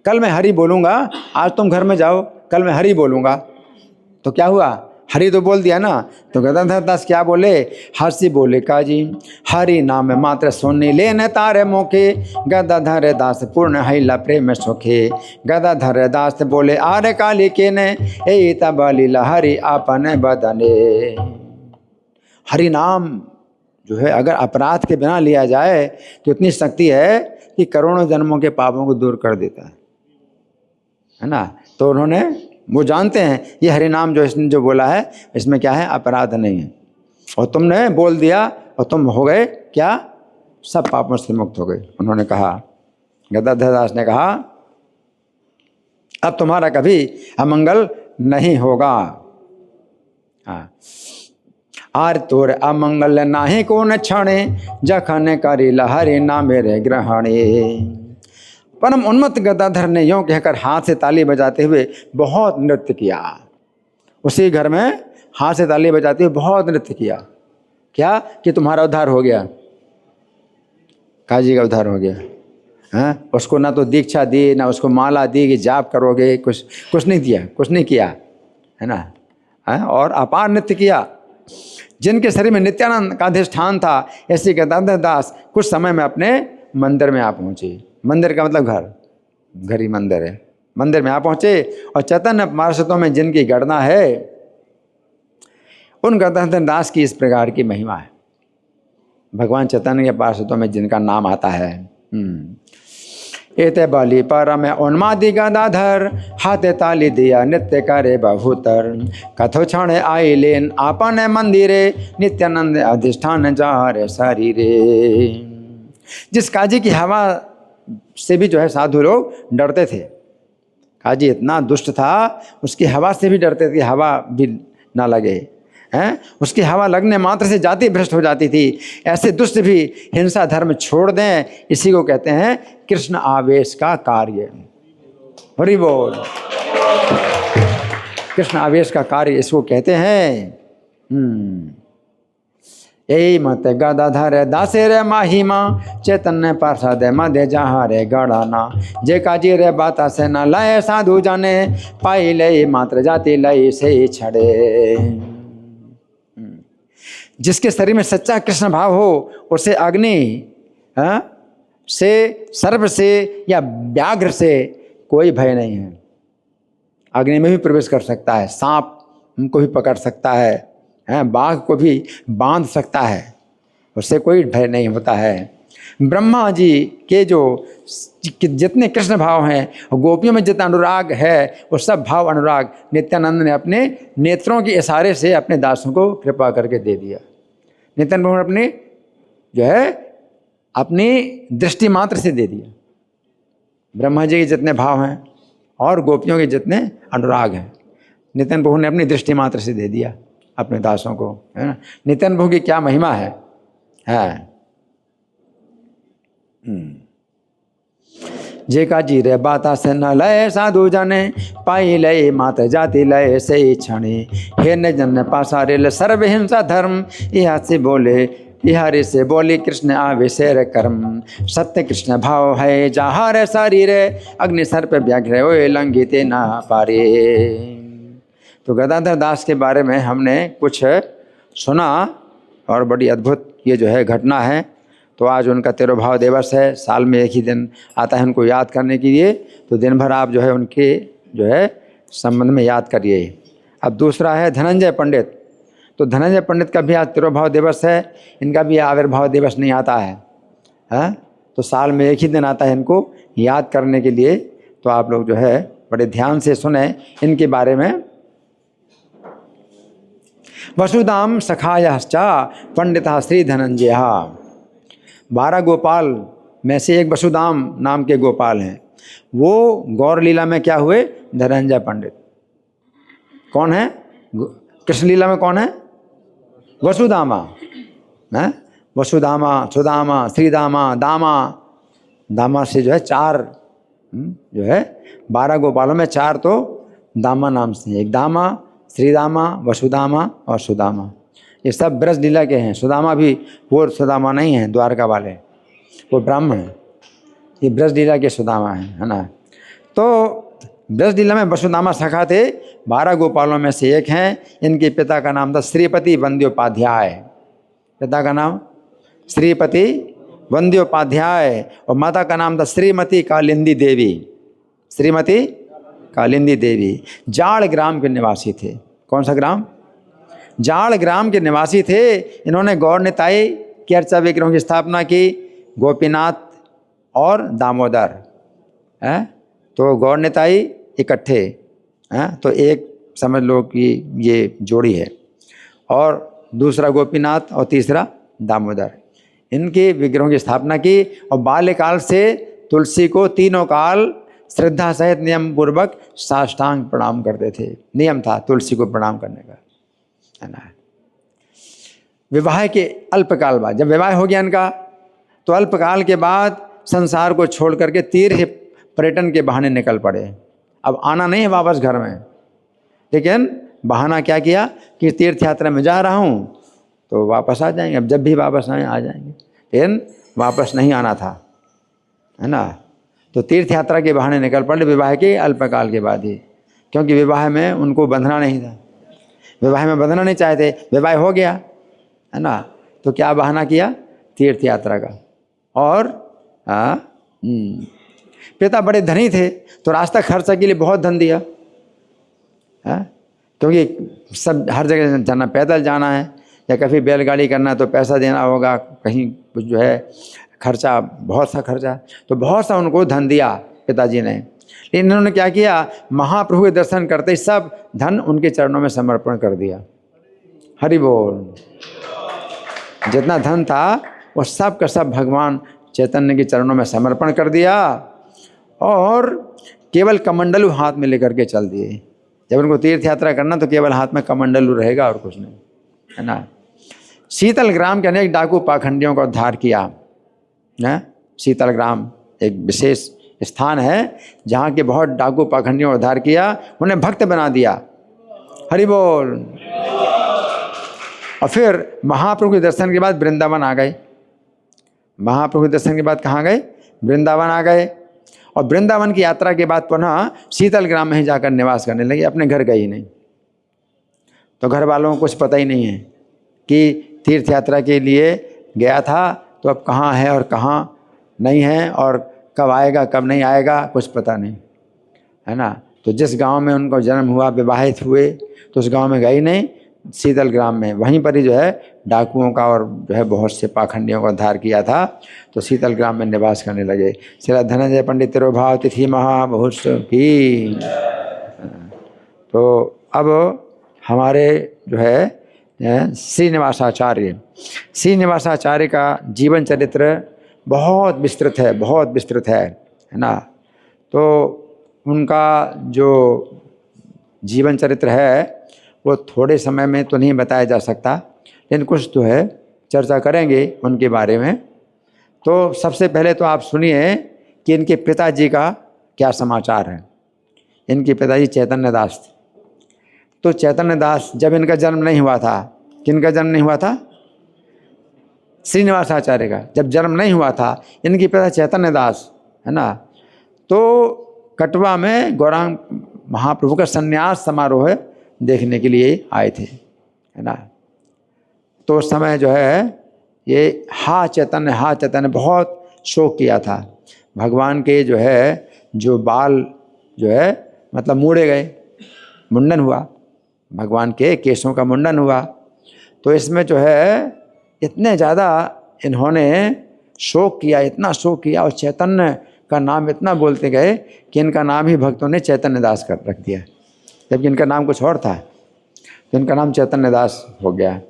कल मैं हरि बोलूँगा, आज तुम घर में जाओ, कल मैं हरि बोलूँगा। तो क्या हुआ, हरि तो बोल दिया ना। तो गदाधर दास क्या बोले, हर्षि बोले काजी हरि नाम मात्र सुनी लेने तारे मुखे, गदाधर दास पूर्ण हैला प्रेम सुखे। गदाधर दास बोले, आरे काली के ने ए तबलीला हरि आपने बदने। हरि नाम जो है अगर अपराध के बिना लिया जाए तो इतनी शक्ति है कि करोड़ों जन्मों के पापों को दूर कर देता है ना। तो उन्होंने, वो जानते हैं ये हरि नाम जो इसने जो बोला है इसमें क्या है, अपराध नहीं है। और तुमने बोल दिया और तुम हो गए क्या, सब पापों से मुक्त हो गए। उन्होंने कहा, गदाधर दास ने कहा, अब तुम्हारा कभी अमंगल नहीं होगा। हाँ, आर तोर अमंगल नाही कौन क्षणे, जखन करी हरि नाम मेरे ग्रहणे। परम उन्मत्त गदाधर ने यों कहकर हाथ से ताली बजाते हुए बहुत नृत्य किया। उसी घर में हाथ से ताली बजाते हुए बहुत नृत्य किया। क्या कि तुम्हारा उद्धार हो गया, काजी का उद्धार हो गया। हाँ, उसको ना तो दीक्षा दी, ना उसको माला दी कि जाप करोगे, कुछ नहीं दिया, कुछ नहीं किया, है ना। हाँ, और अपार नृत्य किया। जिनके शरीर में नित्यानंद का अधिष्ठान था, ऐसे गदाधर दास कुछ समय में अपने मंदिर में आ पहुँचे। मंदिर का मतलब घर ही मंदिर है। मंदिर में आ पहुँचे और चैतन्य पार्षदों में जिनकी गणना है, उन गदाधर दास की इस प्रकार की महिमा है। भगवान चैतन्य के पार्षदों में जिनका नाम आता है। एते बलि परम उन्मादी गदाधर, हाथे ताली दिया नित्य करे बहुतर। कथो क्षण आई लेन आपन मंदिरे, नित्यानंद अधिष्ठान जार शरीरे। जिस काजी की हवा से भी जो है साधु लोग डरते थे। काजी इतना दुष्ट था, उसकी हवा से भी डरते थे, हवा भी ना लगे हैं। उसकी हवा लगने मात्र से जाति भ्रष्ट हो जाती थी। ऐसे दुष्ट भी हिंसा धर्म छोड़ दें, इसी को कहते हैं कृष्ण आवेश का कार्य। हरि बोल। कृष्ण आवेश का कार्य इसको कहते हैं। यही मत गदाधर दासे रे महिमा, चैतन्य पार्षद मध्य जहाँ रे गढ़ाना। जे काजी रे बाता से न लय साधु जाने, पाई लय मात्र जाति लय से छड़े। जिसके शरीर में सच्चा कृष्ण भाव हो, उसे अग्नि से, सर्प से या व्याघ्र से कोई भय नहीं है। अग्नि में भी प्रवेश कर सकता है, सांप उनको भी पकड़ सकता है, बाघ को भी बांध सकता है, उससे कोई भय नहीं होता है। ब्रह्मा जी के जो जितने कृष्ण भाव हैं, गोपियों में जितना अनुराग है, वो सब भाव अनुराग नित्यानंद ने अपने नेत्रों के इशारे से अपने दासों को कृपा करके दे दिया। नित्यानंद ने अपने जो है अपनी दृष्टि मात्र से दे दिया। ब्रह्मा जी के जितने भाव हैं और गोपियों के जितने अनुराग हैं, नित्यानंद प्रभु ने अपनी दृष्टि मात्र से दे दिया अपने दासों को, है ना। नित्यानंद प्रभु की क्या महिमा है। जे का जी रे बाता से न लय साधु जाने, पाई लय मात जाति लय से क्षणे। हे न जन पासारे सर्व हिंसा धर्म, यह से बोले इहारे से बोले कृष्ण आवेशेर कर्म। सत्य कृष्ण भाव है जहाँ रे शरीर, अग्नि सर्प व्याघ्र ओए लंघिते ना पारे। तो गदाधर दास के बारे में हमने कुछ सुना और बड़ी अद्भुत ये जो है घटना है। तो आज उनका तिरुभाव दिवस है, साल में एक ही दिन आता है उनको याद करने के लिए। तो दिन भर आप जो है उनके जो है संबंध में याद करिए। अब दूसरा है धनंजय पंडित। तो धनंजय पंडित का भी आज तिरुभाव दिवस है, इनका भी आविर्भाव दिवस नहीं आता है, तो साल में एक ही दिन आता है इनको याद करने के लिए। तो आप लोग जो है बड़े ध्यान से सुने इनके बारे में। वसुधाम सखायश्चा पंडिता श्री धनंजय। 12 गोपाल में से एक वसुधाम नाम के गोपाल हैं। वो गौर लीला में क्या हुए? धनंजय पंडित। कौन है? कृष्ण लीला में कौन है? वसुदामा है। वसुदामा, सुदामा, श्रीदामा, दामा। दामा से जो है 4 जो है 12 गोपालों में 4 तो दामा नाम से, एक दामा, श्रीदामा, वसुदामा और सुदामा। ये सब ब्रज लीला के हैं। सुदामा भी वो सुदामा नहीं है द्वारका वाले, वो ब्राह्मण है। ये ब्रज लीला के सुदामा है ना। तो ब्रज लीला में वसुदामा सखा थे, 12 गोपालों में से एक हैं। इनके पिता का नाम था श्रीपति वंद्योपाध्याय। पिता का नाम श्रीपति वंद्योपाध्याय और माता का नाम था श्रीमती कालिंदी देवी। श्रीमती कालिंदी देवी जाड़ ग्राम के निवासी थे। कौन सा ग्राम? जाड़ ग्राम के निवासी थे। इन्होंने गौर निताई की अर्चा विग्रहों की स्थापना की, गोपीनाथ और दामोदर है। तो गौर निताई इकट्ठे हैं, तो एक समझ लो कि ये जोड़ी है, और दूसरा गोपीनाथ और तीसरा दामोदर। इनके विग्रहों की स्थापना की और बाल्यकाल से तुलसी को तीनों काल श्रद्धा सहित नियम पूर्वक साष्टांग प्रणाम करते थे। नियम था तुलसी को प्रणाम करने का, है ना। विवाह के अल्पकाल बाद, जब विवाह हो गया इनका, तो अल्पकाल के बाद संसार को छोड़ करके तीर्थ पर्यटन के बहाने निकल पड़े। अब आना नहीं है वापस घर में, लेकिन बहाना क्या किया कि तीर्थ यात्रा में जा रहा हूँ, तो वापस आ जाएंगे। अब जब भी वापस आए आ जाएंगे, लेकिन वापस नहीं आना था, है ना। तो तीर्थ यात्रा के बहाने निकल पड़े विवाह के अल्पकाल के बाद ही, क्योंकि विवाह में उनको बंधना नहीं था, विवाह में बंधना नहीं चाहते। विवाह हो गया है ना, तो क्या बहाना किया? तीर्थ यात्रा का। और पिता बड़े धनी थे तो रास्ता खर्चा के लिए बहुत धन दिया, क्योंकि सब हर जगह जाना, पैदल जाना है या कभी बैलगाड़ी करना है तो पैसा देना होगा, कहीं कुछ जो है खर्चा, बहुत सा खर्चा, तो बहुत सा उनको धन दिया पिताजी ने। लेकिन इन्होंने क्या किया? महाप्रभु के दर्शन करते ही सब धन उनके चरणों में समर्पण कर दिया। हरि बोल। जितना धन था वो सब का सब भगवान चैतन्य के चरणों में समर्पण कर दिया और केवल कमंडलू हाथ में लेकर के चल दिए। जब उनको तीर्थ यात्रा करना तो केवल हाथ में कमंडलू रहेगा और कुछ नहीं, है ना। शीतल ग्राम के अनेक डाकू पाखंडियों का उद्धार किया है। शीतल ग्राम एक विशेष स्थान है जहाँ के बहुत डाकू पाखंडियों का उद्धार किया, उन्हें भक्त बना दिया। हरि बोल। और फिर महाप्रभु के दर्शन के बाद वृंदावन आ गए। महाप्रभु के दर्शन के बाद कहाँ गए? वृंदावन आ गए। और वृंदावन की यात्रा के बाद पुनः शीतल ग्राम में ही जाकर निवास करने लगे, अपने घर गए ही नहीं। तो घर वालों को कुछ पता ही नहीं है कि तीर्थ यात्रा के लिए गया था तो अब कहाँ है और कहाँ नहीं है और कब आएगा कब नहीं आएगा, कुछ पता नहीं, है ना। तो जिस गांव में उनको जन्म हुआ, विवाहित हुए, तो उस गांव में गए नहीं, शीतल ग्राम में वहीं पर ही जो है डाकुओं का और जो है बहुत से पाखंडियों का उद्धार किया था। तो शीतल ग्राम में निवास करने लगे। श्री धनंजय पंडित तिरुभाव तिथि महामुहुर्ष की। तो अब हमारे जो है श्रीनिवासाचार्य का जीवन चरित्र बहुत विस्तृत है, बहुत विस्तृत है ना। तो उनका जो जीवन चरित्र है वो थोड़े समय में तो नहीं बताया जा सकता, लेकिन कुछ तो है, चर्चा करेंगे उनके बारे में। तो सबसे पहले तो आप सुनिए कि इनके पिताजी का क्या समाचार है। इनके पिताजी चैतन्य दास थे। तो चैतन्य दास जब इनका जन्म नहीं हुआ था, किनका जन्म नहीं हुआ था? श्रीनिवासाचार्य का जब जन्म नहीं हुआ था, इनके पिता चैतन्य दास, है ना। तो कटवा में गौरांग महाप्रभु का संन्यास समारोह देखने के लिए आए थे, है ना। तो उस समय जो है ये हा चैतन्य बहुत शोक किया था। भगवान के जो है जो बाल जो है मतलब मूड़े गए, मुंडन हुआ, भगवान के केशों का मुंडन हुआ। तो इसमें जो है इतने ज़्यादा इन्होंने शोक किया, इतना शोक किया, और चैतन्य का नाम इतना बोलते गए कि इनका नाम ही भक्तों ने चैतन्य दास कर रख दिया, जबकि इनका नाम कुछ और था। तो इनका नाम चैतन्य दास हो गया।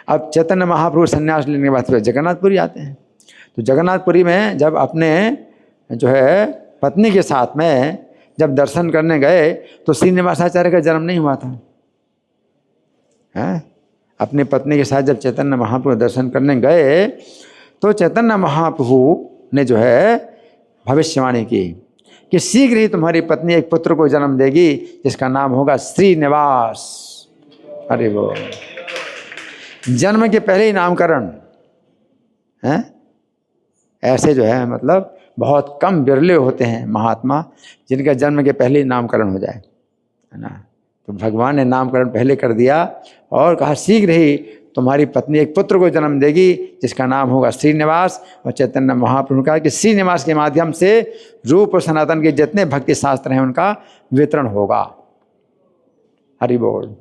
अब चैतन्य महाप्रभु संन्यास लेने के बाद फिर जगन्नाथपुरी आते हैं। तो जगन्नाथपुरी में जब अपने जो है पत्नी के साथ में जब दर्शन करने गए तो श्रीनिवासाचार्य का जन्म नहीं हुआ था, है। अपनी पत्नी के साथ जब चैतन्य महाप्रभु दर्शन करने गए तो चैतन्य महाप्रभु ने जो है भविष्यवाणी की कि शीघ्र ही तुम्हारी पत्नी एक पुत्र को जन्म देगी जिसका नाम होगा श्रीनिवास। अरे वो जन्म के पहले ही नामकरण है। ऐसे जो है मतलब बहुत कम बिरले होते हैं महात्मा जिनका जन्म के पहले ही नामकरण हो जाए, है ना। तो भगवान ने नामकरण पहले कर दिया और कहा शीघ्र ही तुम्हारी पत्नी एक पुत्र को जन्म देगी जिसका नाम होगा श्रीनिवास। और चैतन्य महाप्रभु का कि श्रीनिवास के माध्यम से रूप और सनातन के जितने भक्ति शास्त्र हैं उनका वितरण होगा। हरि बोल।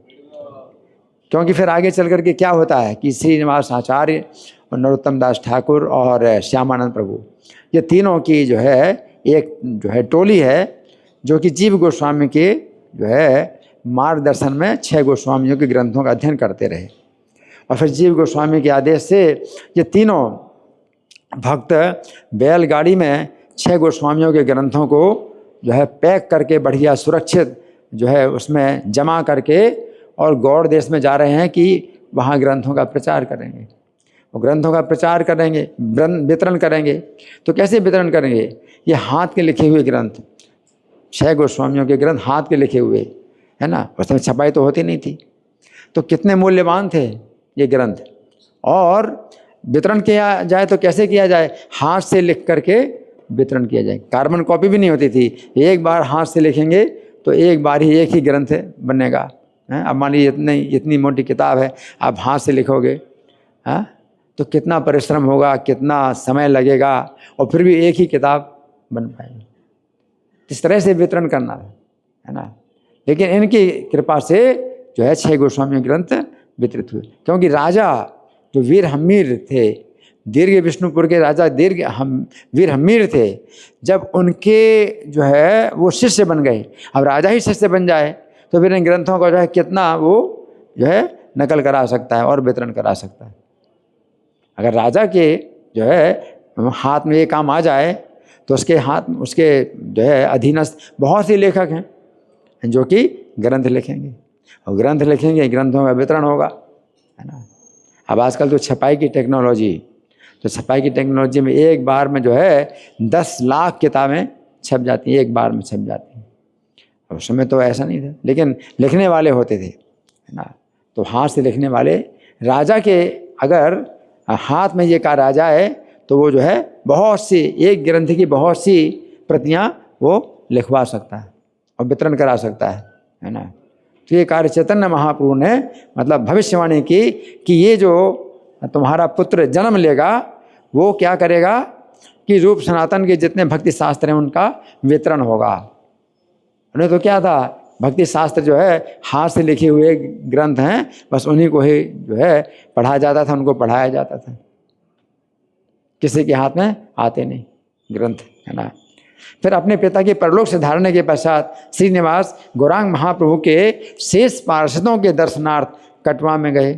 क्योंकि फिर आगे चल करके क्या होता है कि श्रीनिवास आचार्य और नरोत्तम दास ठाकुर और श्यामानंद प्रभु, ये तीनों की जो है एक जो है टोली है जो कि जीव गोस्वामी के जो है मार्गदर्शन में 6 गोस्वामियों के ग्रंथों का अध्ययन करते रहे। और फिर जीव गोस्वामी के आदेश से ये तीनों भक्त बैलगाड़ी में 6 गोस्वामियों के ग्रंथों को जो है पैक करके बढ़िया सुरक्षित जो है उसमें जमा करके और गौड़ देश में जा रहे हैं कि वहाँ ग्रंथों का प्रचार करेंगे। वो ग्रंथों का प्रचार करेंगे, वितरण करेंगे। तो कैसे वितरण करेंगे? ये हाथ के लिखे हुए ग्रंथ, 6 गोस्वामियों के ग्रंथ हाथ के लिखे हुए, है ना। उसमें छपाई तो होती नहीं थी। तो कितने मूल्यवान थे ये ग्रंथ। और वितरण किया जाए तो कैसे किया जाए? हाथ से लिख करके वितरण किया जाए। कार्बन कॉपी भी नहीं होती थी, एक बार हाथ से लिखेंगे तो एक बार ही एक ही ग्रंथ बनेगा। अब मान लीजिए इतनी मोटी किताब है, आप हाथ से लिखोगे तो कितना परिश्रम होगा, कितना समय लगेगा, और फिर भी एक ही किताब बन पाएगी। इस तरह से वितरण करना है ना। लेकिन इनकी कृपा से जो है 6 गोस्वामी ग्रंथ वितरित हुए, क्योंकि राजा जो वीर हम्मीर थे, दीर्घ विष्णुपुर के राजा वीर हम्मीर थे, जब उनके जो है वो शिष्य बन गए, अब राजा ही शिष्य बन जाए तो फिर इन ग्रंथों का जो है कितना वो जो है नकल करा सकता है और वितरण करा सकता है। अगर राजा के जो है हाथ में ये काम आ जाए तो उसके जो है अधीनस्थ बहुत से लेखक हैं जो कि ग्रंथ लिखेंगे, और ग्रंथ लिखेंगे, ग्रंथों का वितरण होगा, है ना। अब आजकल तो छपाई की टेक्नोलॉजी, तो छपाई की टेक्नोलॉजी में एक बार में जो है 10 लाख किताबें छप जाती हैं, एक बार में छप जाती हैं। अब उस समय तो ऐसा नहीं था, लेकिन लिखने वाले होते थे, है ना। तो हाथ से लिखने वाले राजा के अगर हाथ में ये कार्य आ जाए तो वो जो है बहुत सी, एक ग्रंथ की बहुत सी प्रतियां वो लिखवा सकता है और वितरण करा सकता है ना। तो ये कार्य चैतन्य महाप्रभु ने मतलब भविष्यवाणी की कि ये जो तुम्हारा पुत्र जन्म लेगा वो क्या करेगा कि रूप सनातन के जितने भक्ति शास्त्र हैं उनका वितरण होगा। नहीं तो क्या था, भक्ति शास्त्र जो है हाथ से लिखे हुए ग्रंथ हैं, बस उन्हीं को ही जो है पढ़ा जाता था, उनको पढ़ाया जाता था, किसी के हाथ में आते नहीं ग्रंथ, है ना। फिर अपने पिता के परलोक से धारने के पश्चात श्रीनिवास गौरांग महाप्रभु के शेष पार्षदों के दर्शनार्थ कटवा में गए।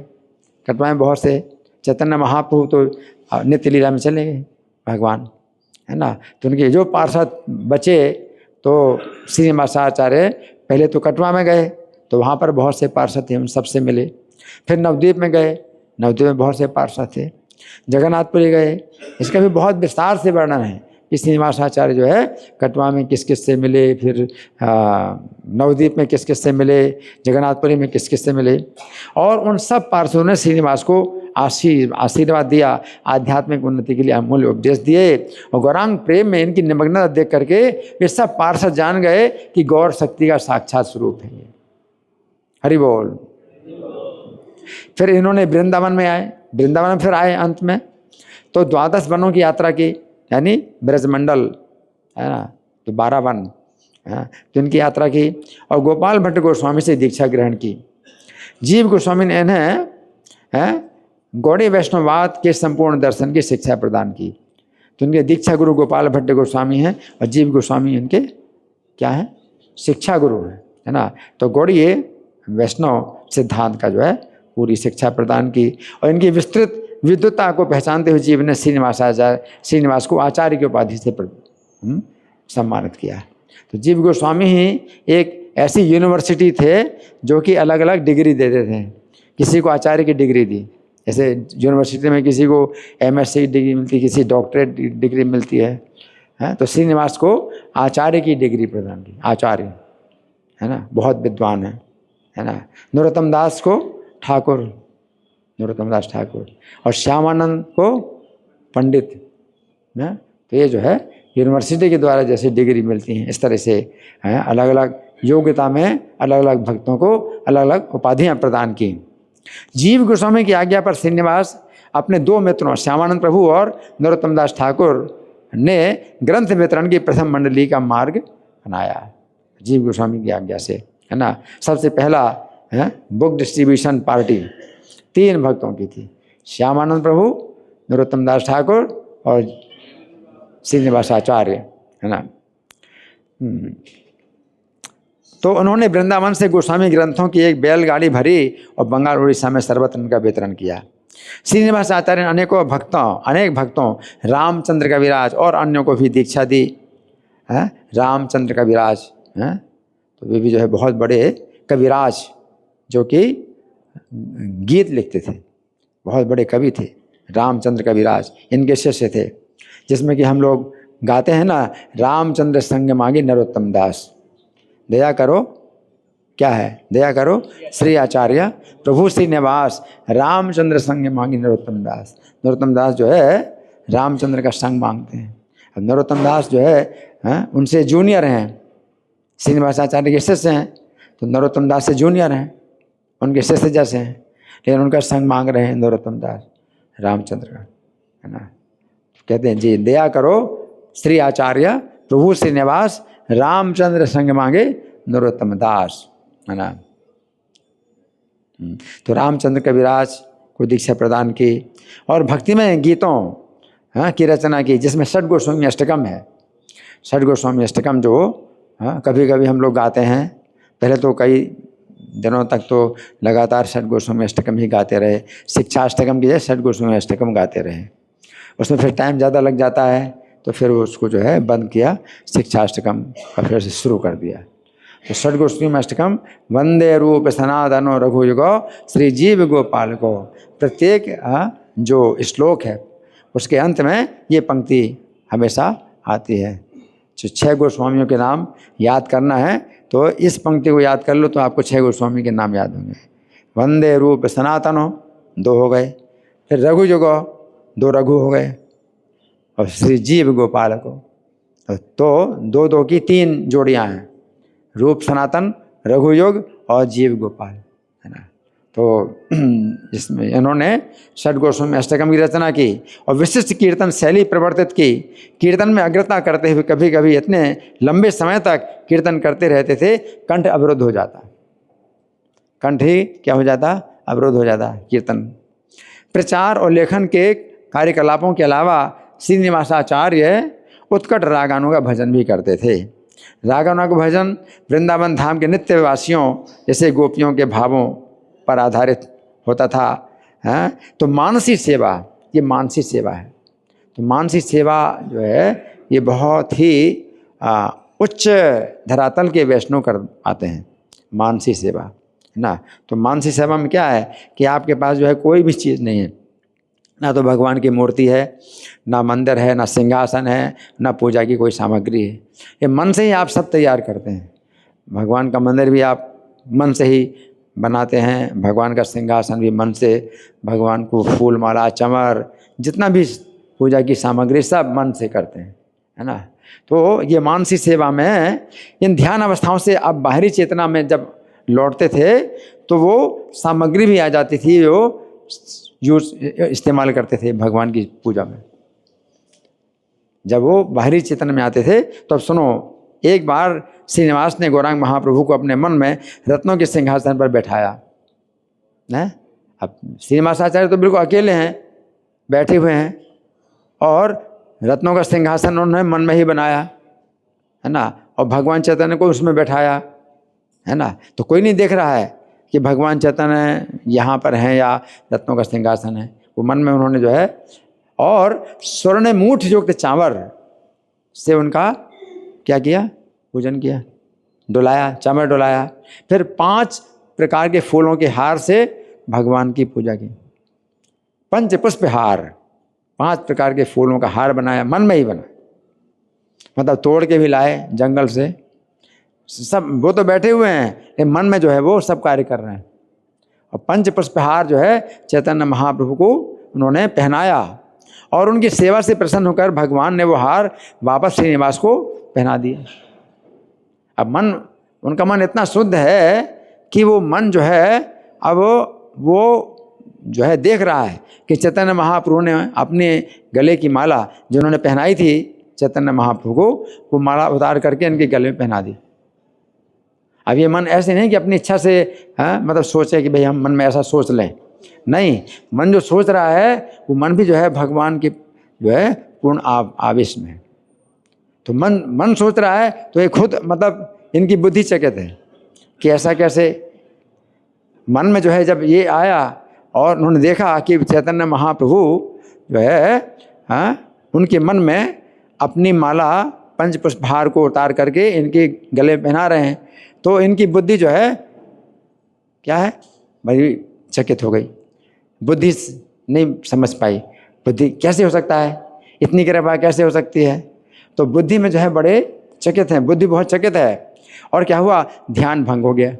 कटवा में बहुत से चैतन्य महाप्रभु तो नित्य लीला में चले गए भगवान, है ना। तो उनके जो पार्षद बचे तो श्रीनिवासाचार्य पहले तो कटवा में गए, तो वहाँ पर बहुत से पार्षद थे, उन सबसे मिले। फिर नवद्वीप में गए, नवद्वीप में बहुत से पार्षद थे। जगन्नाथपुरी गए, इसका भी बहुत विस्तार से वर्णन है कि श्रीनिवासाचार्य जो है कटवा में किस किस से मिले, फिर नवद्वीप में किस किस से मिले, जगन्नाथपुरी में किस किस से मिले, और उन सब पार्षदों ने श्रीनिवास को आशीर्वाद दिया, आध्यात्मिक उन्नति के लिए अमूल्य उपदेश दिए। और गौरांग प्रेम में इनकी निमग्नता देख करके ये सब पार्षद जान गए कि गौर शक्ति का साक्षात स्वरूप है ये। हरि बोल। फिर इन्होंने वृंदावन में आए, वृंदावन में फिर आए अंत में, तो 12 वनों की यात्रा की, यानी ब्रजमंडल, है ना, तो 12 वन, तो इनकी यात्रा की, और गोपाल भट्ट गोस्वामी से दीक्षा ग्रहण की। जीव गोस्वामी ने इन्हें गौड़ी वैष्णववाद के संपूर्ण दर्शन की शिक्षा प्रदान की। तो इनके दीक्षा गुरु गोपाल भट्ट गोस्वामी हैं और जीव गोस्वामी इनके क्या है, शिक्षा गुरु हैं, है ना। तो गौड़ीय वैष्णव सिद्धांत का जो है पूरी शिक्षा प्रदान की, और इनकी विस्तृत विद्वता को पहचानते हुए जीव ने श्रीनिवास को आचार्य की उपाधि से सम्मानित किया। तो जीव गोस्वामी ही एक ऐसी यूनिवर्सिटी थे जो कि अलग अलग डिग्री देते थे। किसी को आचार्य की डिग्री दी, जैसे यूनिवर्सिटी में किसी को MSc डिग्री मिलती है, किसी डॉक्टरेट डिग्री मिलती है, तो श्रीनिवास को आचार्य की डिग्री प्रदान की, आचार्य, है ना, बहुत विद्वान है ना। नरोत्तम दास को ठाकुर, नरोत्तम दास ठाकुर, और श्यामानंद को पंडित, ना। तो ये जो है यूनिवर्सिटी के द्वारा जैसे डिग्री मिलती हैं, इस तरह से अलग अलग योग्यता में अलग अलग भक्तों को अलग अलग उपाधियां प्रदान की। जीव गोस्वामी की आज्ञा पर श्रीनिवास अपने 2 मित्रों श्यामानंद प्रभु और नरोत्तम दास ठाकुर ने ग्रंथ वितरण की प्रथम मंडली का मार्ग बनाया, जीव गोस्वामी की आज्ञा से, है ना। सबसे पहला बुक डिस्ट्रीब्यूशन पार्टी 3 भक्तों की थी, श्यामानंद प्रभु, नरोत्तम दास ठाकुर और श्रीनिवास आचार्य, है ना। तो उन्होंने वृंदावन से गोस्वामी ग्रंथों की एक बैलगाड़ी भरी और बंगाल उड़ीसा में सर्वत्र उनका वितरण किया। श्रीनिवास आचार्य ने अनेक भक्तों रामचंद्र कविराज और अन्यों को भी दीक्षा दी। रामचंद्र कविराज हैं, तो वे भी जो है बहुत बड़े कविराज जो कि गीत लिखते थे, बहुत बड़े कवि थे रामचंद्र कविराज, इनके शिष्य थे। जिसमें कि हम लोग गाते हैं ना, रामचंद्र संग मांगी नरोत्तम दास, दया करो, क्या है, दया करो श्री आचार्य प्रभु श्रीनिवास, रामचंद्र संग मांगी नरोत्तम दास। नरोत्तम दास जो है रामचंद्र का संग मांगते हैं। नरोत्तम दास जो है उनसे जूनियर हैं, श्रीनिवासाचार्य के शिष्य हैं, तो नरोत्तम दास से जूनियर हैं, उनके शिष्य जैसे हैं, लेकिन उनका संग मांग रहे हैं नरोत्तम दास रामचंद्र का, है ना। कहते हैं जी दया करो श्री आचार्य प्रभु श्रीनिवास, रामचंद्र संग मांगे नरोत्तम दास, है ना। तो रामचंद्र कविराज को दीक्षा प्रदान की और भक्तिमय गीतों की रचना की, जिसमें षट गोस्वामी अष्टकम है। षट गोस्वामी अष्टकम जो कभी कभी हम लोग गाते हैं, पहले तो कई दिनों तक तो लगातार षट गोस्वामी अष्टकम ही गाते रहे, शिक्षा अष्टकम की जगह षट गोस्वामी अष्टकम गाते रहे। उसमें फिर टाइम ज़्यादा लग जाता है, तो फिर उसको जो है बंद किया, शिक्षा अष्टकम का फिर से शुरू कर दिया। तो षट गोस्वामी अष्टकम वंदे रूप सनातनो रघुयुगो श्री जीव गोपाल को, प्रत्येक जो श्लोक है उसके अंत में ये पंक्ति हमेशा आती है। जो 6 गोस्वामियों के नाम याद करना है तो इस पंक्ति को याद कर लो, तो आपको 6 गोस्वामी के नाम याद होंगे। वंदे रूप सनातनो 2 हो गए, फिर रघुयुगो 2 रघु हो गए, और श्री जीव गोपाल को तो 2 की 3 जोड़ियाँ हैं, रूप सनातन, रघुयुग और जीव गोपाल, है ना। तो इसमें इन्होंने षट गोस्वामी अष्टकम की रचना की और विशिष्ट कीर्तन शैली प्रवर्तित की। कीर्तन में अग्रता करते हुए कभी कभी इतने लंबे समय तक कीर्तन करते रहते थे, कंठ अवरुद्ध हो जाता, कंठ ही क्या हो जाता, अवरुद्ध हो जाता कीर्तन। प्रचार और लेखन के कार्यकलापों के अलावा श्रीनिवासाचार्य उत्कट रागानों का भजन भी करते थे। रागानों का भजन वृंदावन धाम के नित्यवासियों जैसे गोपियों के भावों पर आधारित होता था। तो मानसी सेवा, ये मानसी सेवा है। तो मानसी सेवा जो है ये बहुत ही उच्च धरातल के वैष्णव कर आते हैं, मानसी सेवा, है ना। तो मानसी सेवा में क्या है कि आपके पास जो है कोई भी चीज़ नहीं है, ना तो भगवान की मूर्ति है, ना मंदिर है, ना सिंहासन है, ना पूजा की कोई सामग्री है। ये मन से ही आप सब तैयार करते हैं। भगवान का मंदिर भी आप मन से ही बनाते हैं, भगवान का सिंहासन भी मन से, भगवान को फूल माला चमर जितना भी पूजा की सामग्री सब मन से करते हैं, है ना। तो ये मानसी सेवा में इन ध्यान अवस्थाओं से आप बाहरी चेतना में जब लौटते थे तो वो सामग्री भी आ जाती थी जो इस्तेमाल करते थे भगवान की पूजा में। जब वो बाहरी चेतन में आते थे तो अब सुनो, एक बार श्रीनिवास ने गौरांग महाप्रभु को अपने मन में रत्नों के सिंहासन पर बैठाया है। अब श्रीनिवासाचार्य तो बिल्कुल अकेले हैं, बैठे हुए हैं, और रत्नों का सिंहासन उन्होंने मन में ही बनाया, है ना, और भगवान चैतन्य को उसमें बैठाया, है ना। तो कोई नहीं देख रहा है कि भगवान चैतन्य यहाँ पर हैं या रत्नों का सिंहासन है। वो मन में उन्होंने जो है, और स्वर्ण मूठ युक्त चावल से उनका क्या किया, पूजन किया, डुलाया, चावल डुलाया। फिर 5 प्रकार के फूलों के हार से भगवान की पूजा की। पंचपुष्प हार, 5 प्रकार के फूलों का हार बनाया, मन में ही बना, मतलब तोड़ के भी लाए जंगल से, सब वो तो बैठे हुए हैं लेकिन मन में जो है वो सब कार्य कर रहे हैं। और पंचपुष्प हार जो है चैतन्य महाप्रभु को उन्होंने पहनाया, और उनकी सेवा से प्रसन्न होकर भगवान ने वो हार वापस श्रीनिवास को पहना दिया। अब मन, उनका मन इतना शुद्ध है कि वो मन जो है अब वो जो है देख रहा है कि चैतन्य महाप्रभु ने अपने गले की माला जो उन्होंने पहनाई थी चैतन्य महाप्रभु को, वो माला उतार करके इनके गले में पहना दी। अब ये मन ऐसे नहीं कि अपनी इच्छा से मतलब सोचे कि भाई हम मन में ऐसा सोच लें, नहीं, मन जो सोच रहा है वो मन भी जो है भगवान के जो है पूर्ण आवेश में। तो मन सोच रहा है तो ये खुद मतलब इनकी बुद्धि चकित है कि ऐसा कैसे। मन में जो है जब ये आया और उन्होंने देखा कि चैतन्य महाप्रभु जो है उनके मन में अपनी माला पंचपुष्पहार को उतार करके इनके गले पहना रहे हैं, तो इनकी बुद्धि जो है क्या है भाई चकित हो गई। बुद्धि नहीं समझ पाई, बुद्धि कैसे हो सकता है, इतनी कृपा कैसे हो सकती है। तो बुद्धि में जो है बड़े चकित हैं, बुद्धि बहुत चकित है। और क्या हुआ, ध्यान भंग हो गया।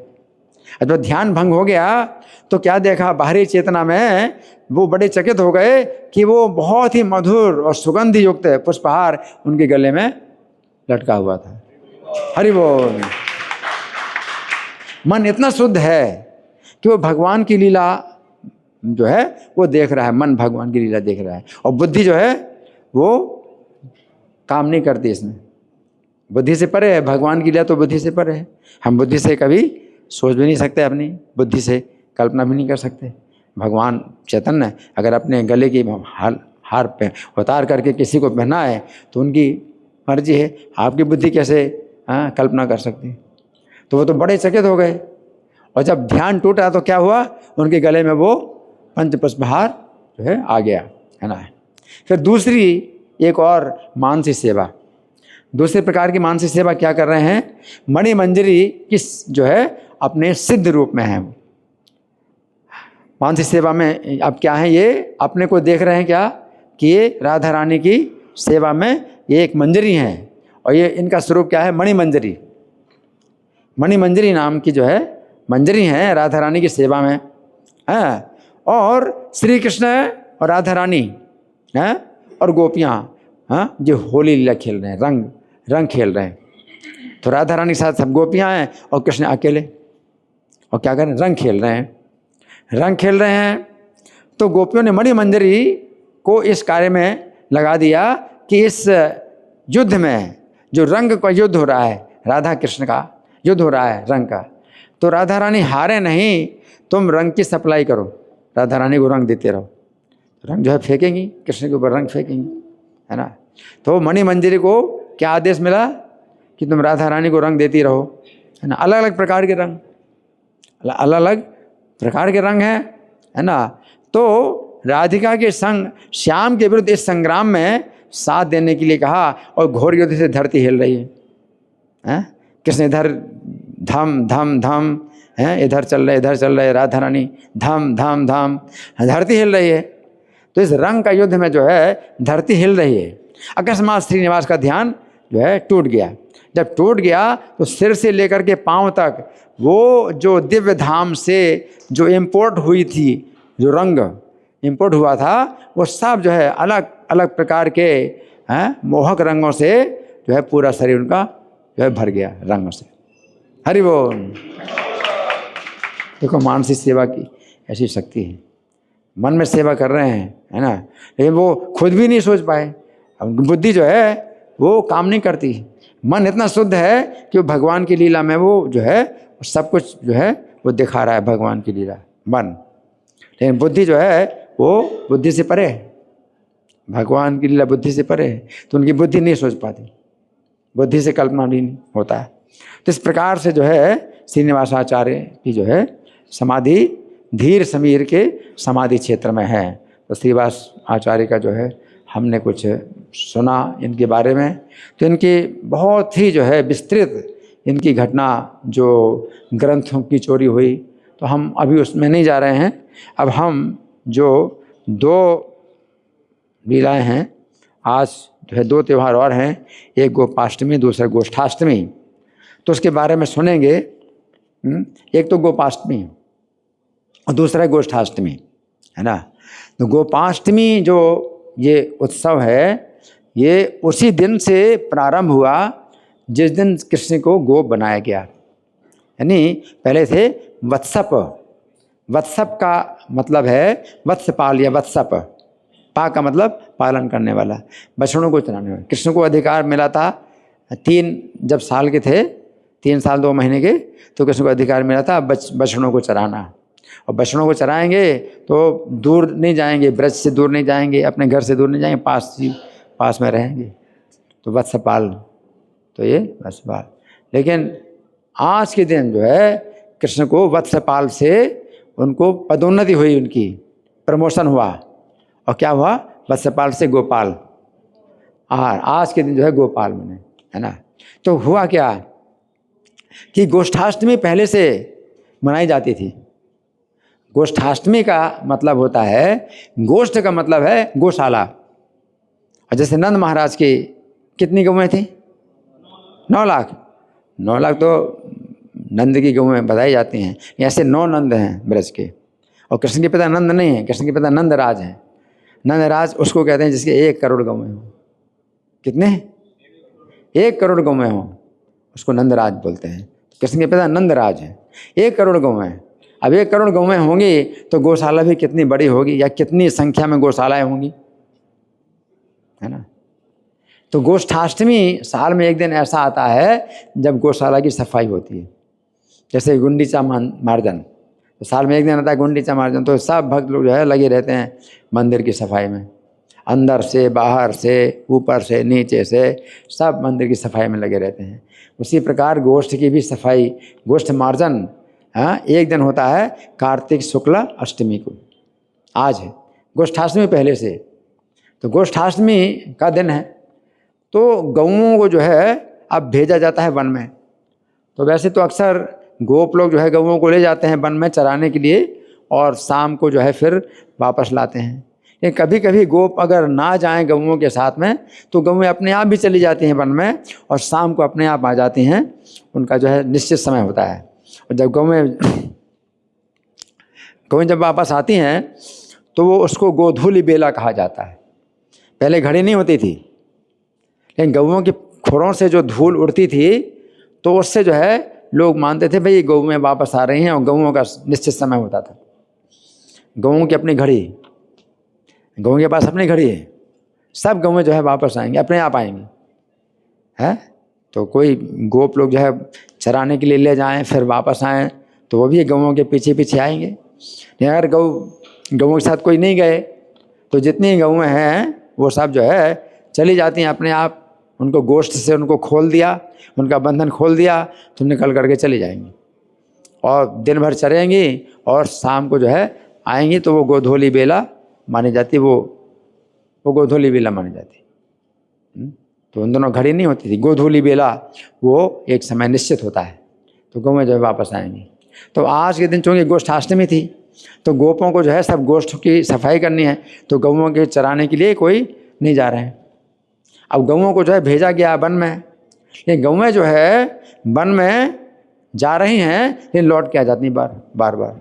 और जब ध्यान भंग हो गया तो क्या देखा, बाहरी चेतना में वो बड़े चकित हो गए कि वो बहुत ही मधुर और सुगंधि युक्त पुष्पहार उनके गले में लटका हुआ था। हरि बोल। मन इतना शुद्ध है कि वो भगवान की लीला जो है वो देख रहा है, मन भगवान की लीला देख रहा है, और बुद्धि जो है वो काम नहीं करती इसमें, बुद्धि से परे है। भगवान की लीला तो बुद्धि से परे है। हम बुद्धि से कभी सोच भी नहीं सकते, अपनी बुद्धि से कल्पना भी नहीं कर सकते। भगवान चैतन्य अगर अपने गले की हार पे उतार करके किसी को पहना है तो उनकी मर्जी है, आपकी बुद्धि कैसे कल्पना कर सकती है। तो वो तो बड़े चकित हो गए, और जब ध्यान टूटा तो क्या हुआ, उनके गले में वो पंचपुष्पहार जो है आ गया, है ना। फिर दूसरी एक और मानसिक सेवा, दूसरे प्रकार की मानसिक सेवा क्या कर रहे हैं, मणिमंजरी किस जो है अपने सिद्ध रूप में है। मानसिक सेवा में अब क्या है, ये अपने को देख रहे हैं क्या कि ये राधा रानी की सेवा में ये एक मंजरी हैं, और ये इनका स्वरूप क्या है, मणिमंजरी। मणिमंजरी नाम की जो है मंजरी हैं राधा रानी की सेवा में, है। और श्री कृष्ण और राधा रानी हैं और गोपियाँ जो होली लीला खेल रहे हैं, रंग खेल रहे हैं। तो राधा रानी के साथ सब गोपियाँ हैं और कृष्ण अकेले, और क्या कर रहे हैं, रंग खेल रहे हैं। तो गोपियों ने मणिमंजरी को इस कार्य में लगा दिया कि इस युद्ध में जो रंग का युद्ध हो रहा है, राधा कृष्ण का युद्ध हो रहा है रंग का, तो राधा रानी हारे नहीं, तुम रंग की सप्लाई करो, राधा रानी को रंग देते रहो। रंग जो है फेंकेंगी, कृष्ण के ऊपर रंग फेंकेंगी, है ना। तो मणिमंजरी को क्या आदेश मिला कि तुम राधा रानी को रंग देती रहो, है ना। अलग अलग प्रकार के रंग, अलग अलग प्रकार के रंग हैं, है ना। तो राधिका के संग श्याम के विरुद्ध इस संग्राम में साथ देने के लिए कहा, और घोर युद्ध से धरती हिल रही है। कृष्ण इधर धम धम धम है, इधर चल रहे राधा रानी धम धम धम, धरती हिल रही है। तो इस रंग का युद्ध में जो है धरती हिल रही है। अकस्मात श्रीनिवास का ध्यान जो है टूट गया। जब टूट गया तो सिर से लेकर के पांव तक वो जो दिव्य धाम से जो इम्पोर्ट हुई थी, जो रंग इम्पोर्ट हुआ था, वो सब जो है अलग अलग प्रकार के मोहक रंगों से जो है पूरा शरीर उनका जो है भर गया रंगों से। हरि बोल। देखो मानसिक सेवा की ऐसी शक्ति है। मन में सेवा कर रहे हैं, है ना, लेकिन वो खुद भी नहीं सोच पाए। बुद्धि जो है वो काम नहीं करती। मन इतना शुद्ध है कि वो भगवान की लीला में वो जो है सब कुछ जो है वो दिखा रहा है, भगवान की लीला मन। लेकिन बुद्धि जो है वो बुद्धि से परे है, भगवान की लीला बुद्धि से परे है, तो उनकी बुद्धि नहीं सोच पाती, बुद्धि से कल्पना भी नहीं होता है। तो इस प्रकार से जो है श्रीनिवासाचार्य की जो है समाधि धीर समीर के समाधि क्षेत्र में है। तो श्रीनिवास आचार्य का जो है हमने कुछ सुना इनके बारे में, तो इनकी बहुत ही जो है विस्तृत इनकी घटना जो ग्रंथों की चोरी हुई, तो हम अभी उसमें नहीं जा रहे हैं। अब हम जो दो लीलाएं हैं, आज जो है दो त्यौहार और हैं, एक गोपाष्टमी दूसरा गोष्ठाष्टमी, तो उसके बारे में सुनेंगे। एक तो गोपाष्टमी और दूसरा है गोष्ठाष्टमी, है ना। तो गोपाष्टमी जो ये उत्सव है, ये उसी दिन से प्रारंभ हुआ जिस दिन कृष्ण को गोप बनाया गया। यानी पहले थे वत्सप, वत्सप का मतलब है वत्सपाल या वत्सप, पा का मतलब पालन करने वाला, बछड़ों को चराने वाला। कृष्ण को अधिकार मिला था 3 जब साल के थे, 3 साल 2 महीने के, तो कृष्ण को अधिकार मिला था बछड़ों को चराना। और बछड़ों को चराएंगे तो दूर नहीं जाएंगे, ब्रज से दूर नहीं जाएंगे, अपने घर से दूर नहीं जाएंगे, पास में रहेंगे। तो वत्सपाल, तो ये वत्सपाल। लेकिन आज के दिन जो है कृष्ण को वत्सपाल से उनको पदोन्नति हुई, उनकी प्रमोशन हुआ, और क्या हुआ, वत्सपाल से गोपाल। आज के दिन जो है गोपाल बने, है ना। तो हुआ क्या कि गोष्ठाष्टमी पहले से मनाई जाती थी। गोष्ठाष्टमी का मतलब होता है, गोष्ठ का मतलब है गौशाला। और जैसे नंद महाराज की कितनी गौएं थी, 9 लाख। 9 लाख तो नंद की गौएं बताई जाती हैं। ऐसे 9 नंद हैं ब्रज के, और कृष्ण के पिता नंद नहीं है, कृष्ण के पिता नंदराज हैं। नंदराज उसको कहते हैं जिसके 1 करोड़ गौएं हों। कितने? 1 करोड़ गौएं हों, उसको नंदराज बोलते हैं। कृष्ण के पिता नंदराज हैं। 1 करोड़ गौएं। अब 1 करोड़ गौएं होंगी तो गौशाला भी कितनी बड़ी होगी, या कितनी संख्या में गौशालाएं होंगी, है ना। तो गोष्ठाष्टमी साल में एक दिन ऐसा आता है जब गौशाला की सफाई होती है। जैसे गुंडीचा मार्जन, तो साल में एक दिन आता है गुंडीचा मार्जन, तो सब भक्त लोग जो है लगे रहते हैं मंदिर की सफाई में, अंदर से बाहर से ऊपर से नीचे से सब मंदिर की सफाई में लगे रहते हैं। उसी प्रकार गोष्ठ की भी सफाई, गोष्ठ मार्जन एक दिन होता है कार्तिक शुक्ल अष्टमी को। आज है गोष्ठाष्टमी पहले से, तो गोष्ठाष्टमी का दिन है। तो गऊओं को जो है अब भेजा जाता है वन में। तो वैसे तो अक्सर गोप लोग जो है गऊओं को ले जाते हैं वन में चराने के लिए, और शाम को जो है फिर वापस लाते हैं। लेकिन कभी कभी गोप अगर ना जाएं गऊओं के साथ में, तो गऊएं अपने आप भी चली जाती हैं वन में, और शाम को अपने आप आ जाती हैं। उनका जो है निश्चित समय होता है। और जब गऊएं जब वापस आती हैं तो वो उसको गोधूली बेला कहा जाता है। पहले घड़ी नहीं होती थी, लेकिन गऊओं की खुरों से जो धूल उड़ती थी तो उससे जो है लोग मानते थे भाई गऊएं वापस आ रही हैं, और गऊओं का निश्चित समय होता था। गऊओं की अपनी घड़ी, गऊओं के पास अपनी घड़ी है, सब गऊएं जो है वापस आएंगे, अपने आप आएंगे, है। तो कोई गोप लोग जो है चराने के लिए ले जाएं फिर वापस आएँ, तो वो भी गऊओं के पीछे पीछे आएंगे। अगर गऊओं के साथ कोई नहीं गए तो जितनी गऊएं हैं वो सब जो है चली जाती हैं अपने आप। उनको गोश्त से उनको खोल दिया, उनका बंधन खोल दिया, तो निकल करके चली जाएंगी और दिन भर चरेंगी, और शाम को जो है आएंगी। तो वो गोधूली बेला मानी जाती, वो गोधूली बेला मानी जाती। तो उन दोनों घड़ी नहीं होती थी, गोधूली बेला वो एक समय निश्चित होता है, तो गौएं जो है वापस आएंगी। तो आज के दिन चूँकि गोष्ठाष्टमी थी, तो गोपों को जो है सब गोष्ठ की सफाई करनी है, तो गऊओं के चराने के लिए कोई नहीं जा रहे हैं। अब गऊओं को जो है भेजा गया वन में, ये गऊएं जो है वन में जा रही हैं लेकिन लौट के आ जाती बार बार।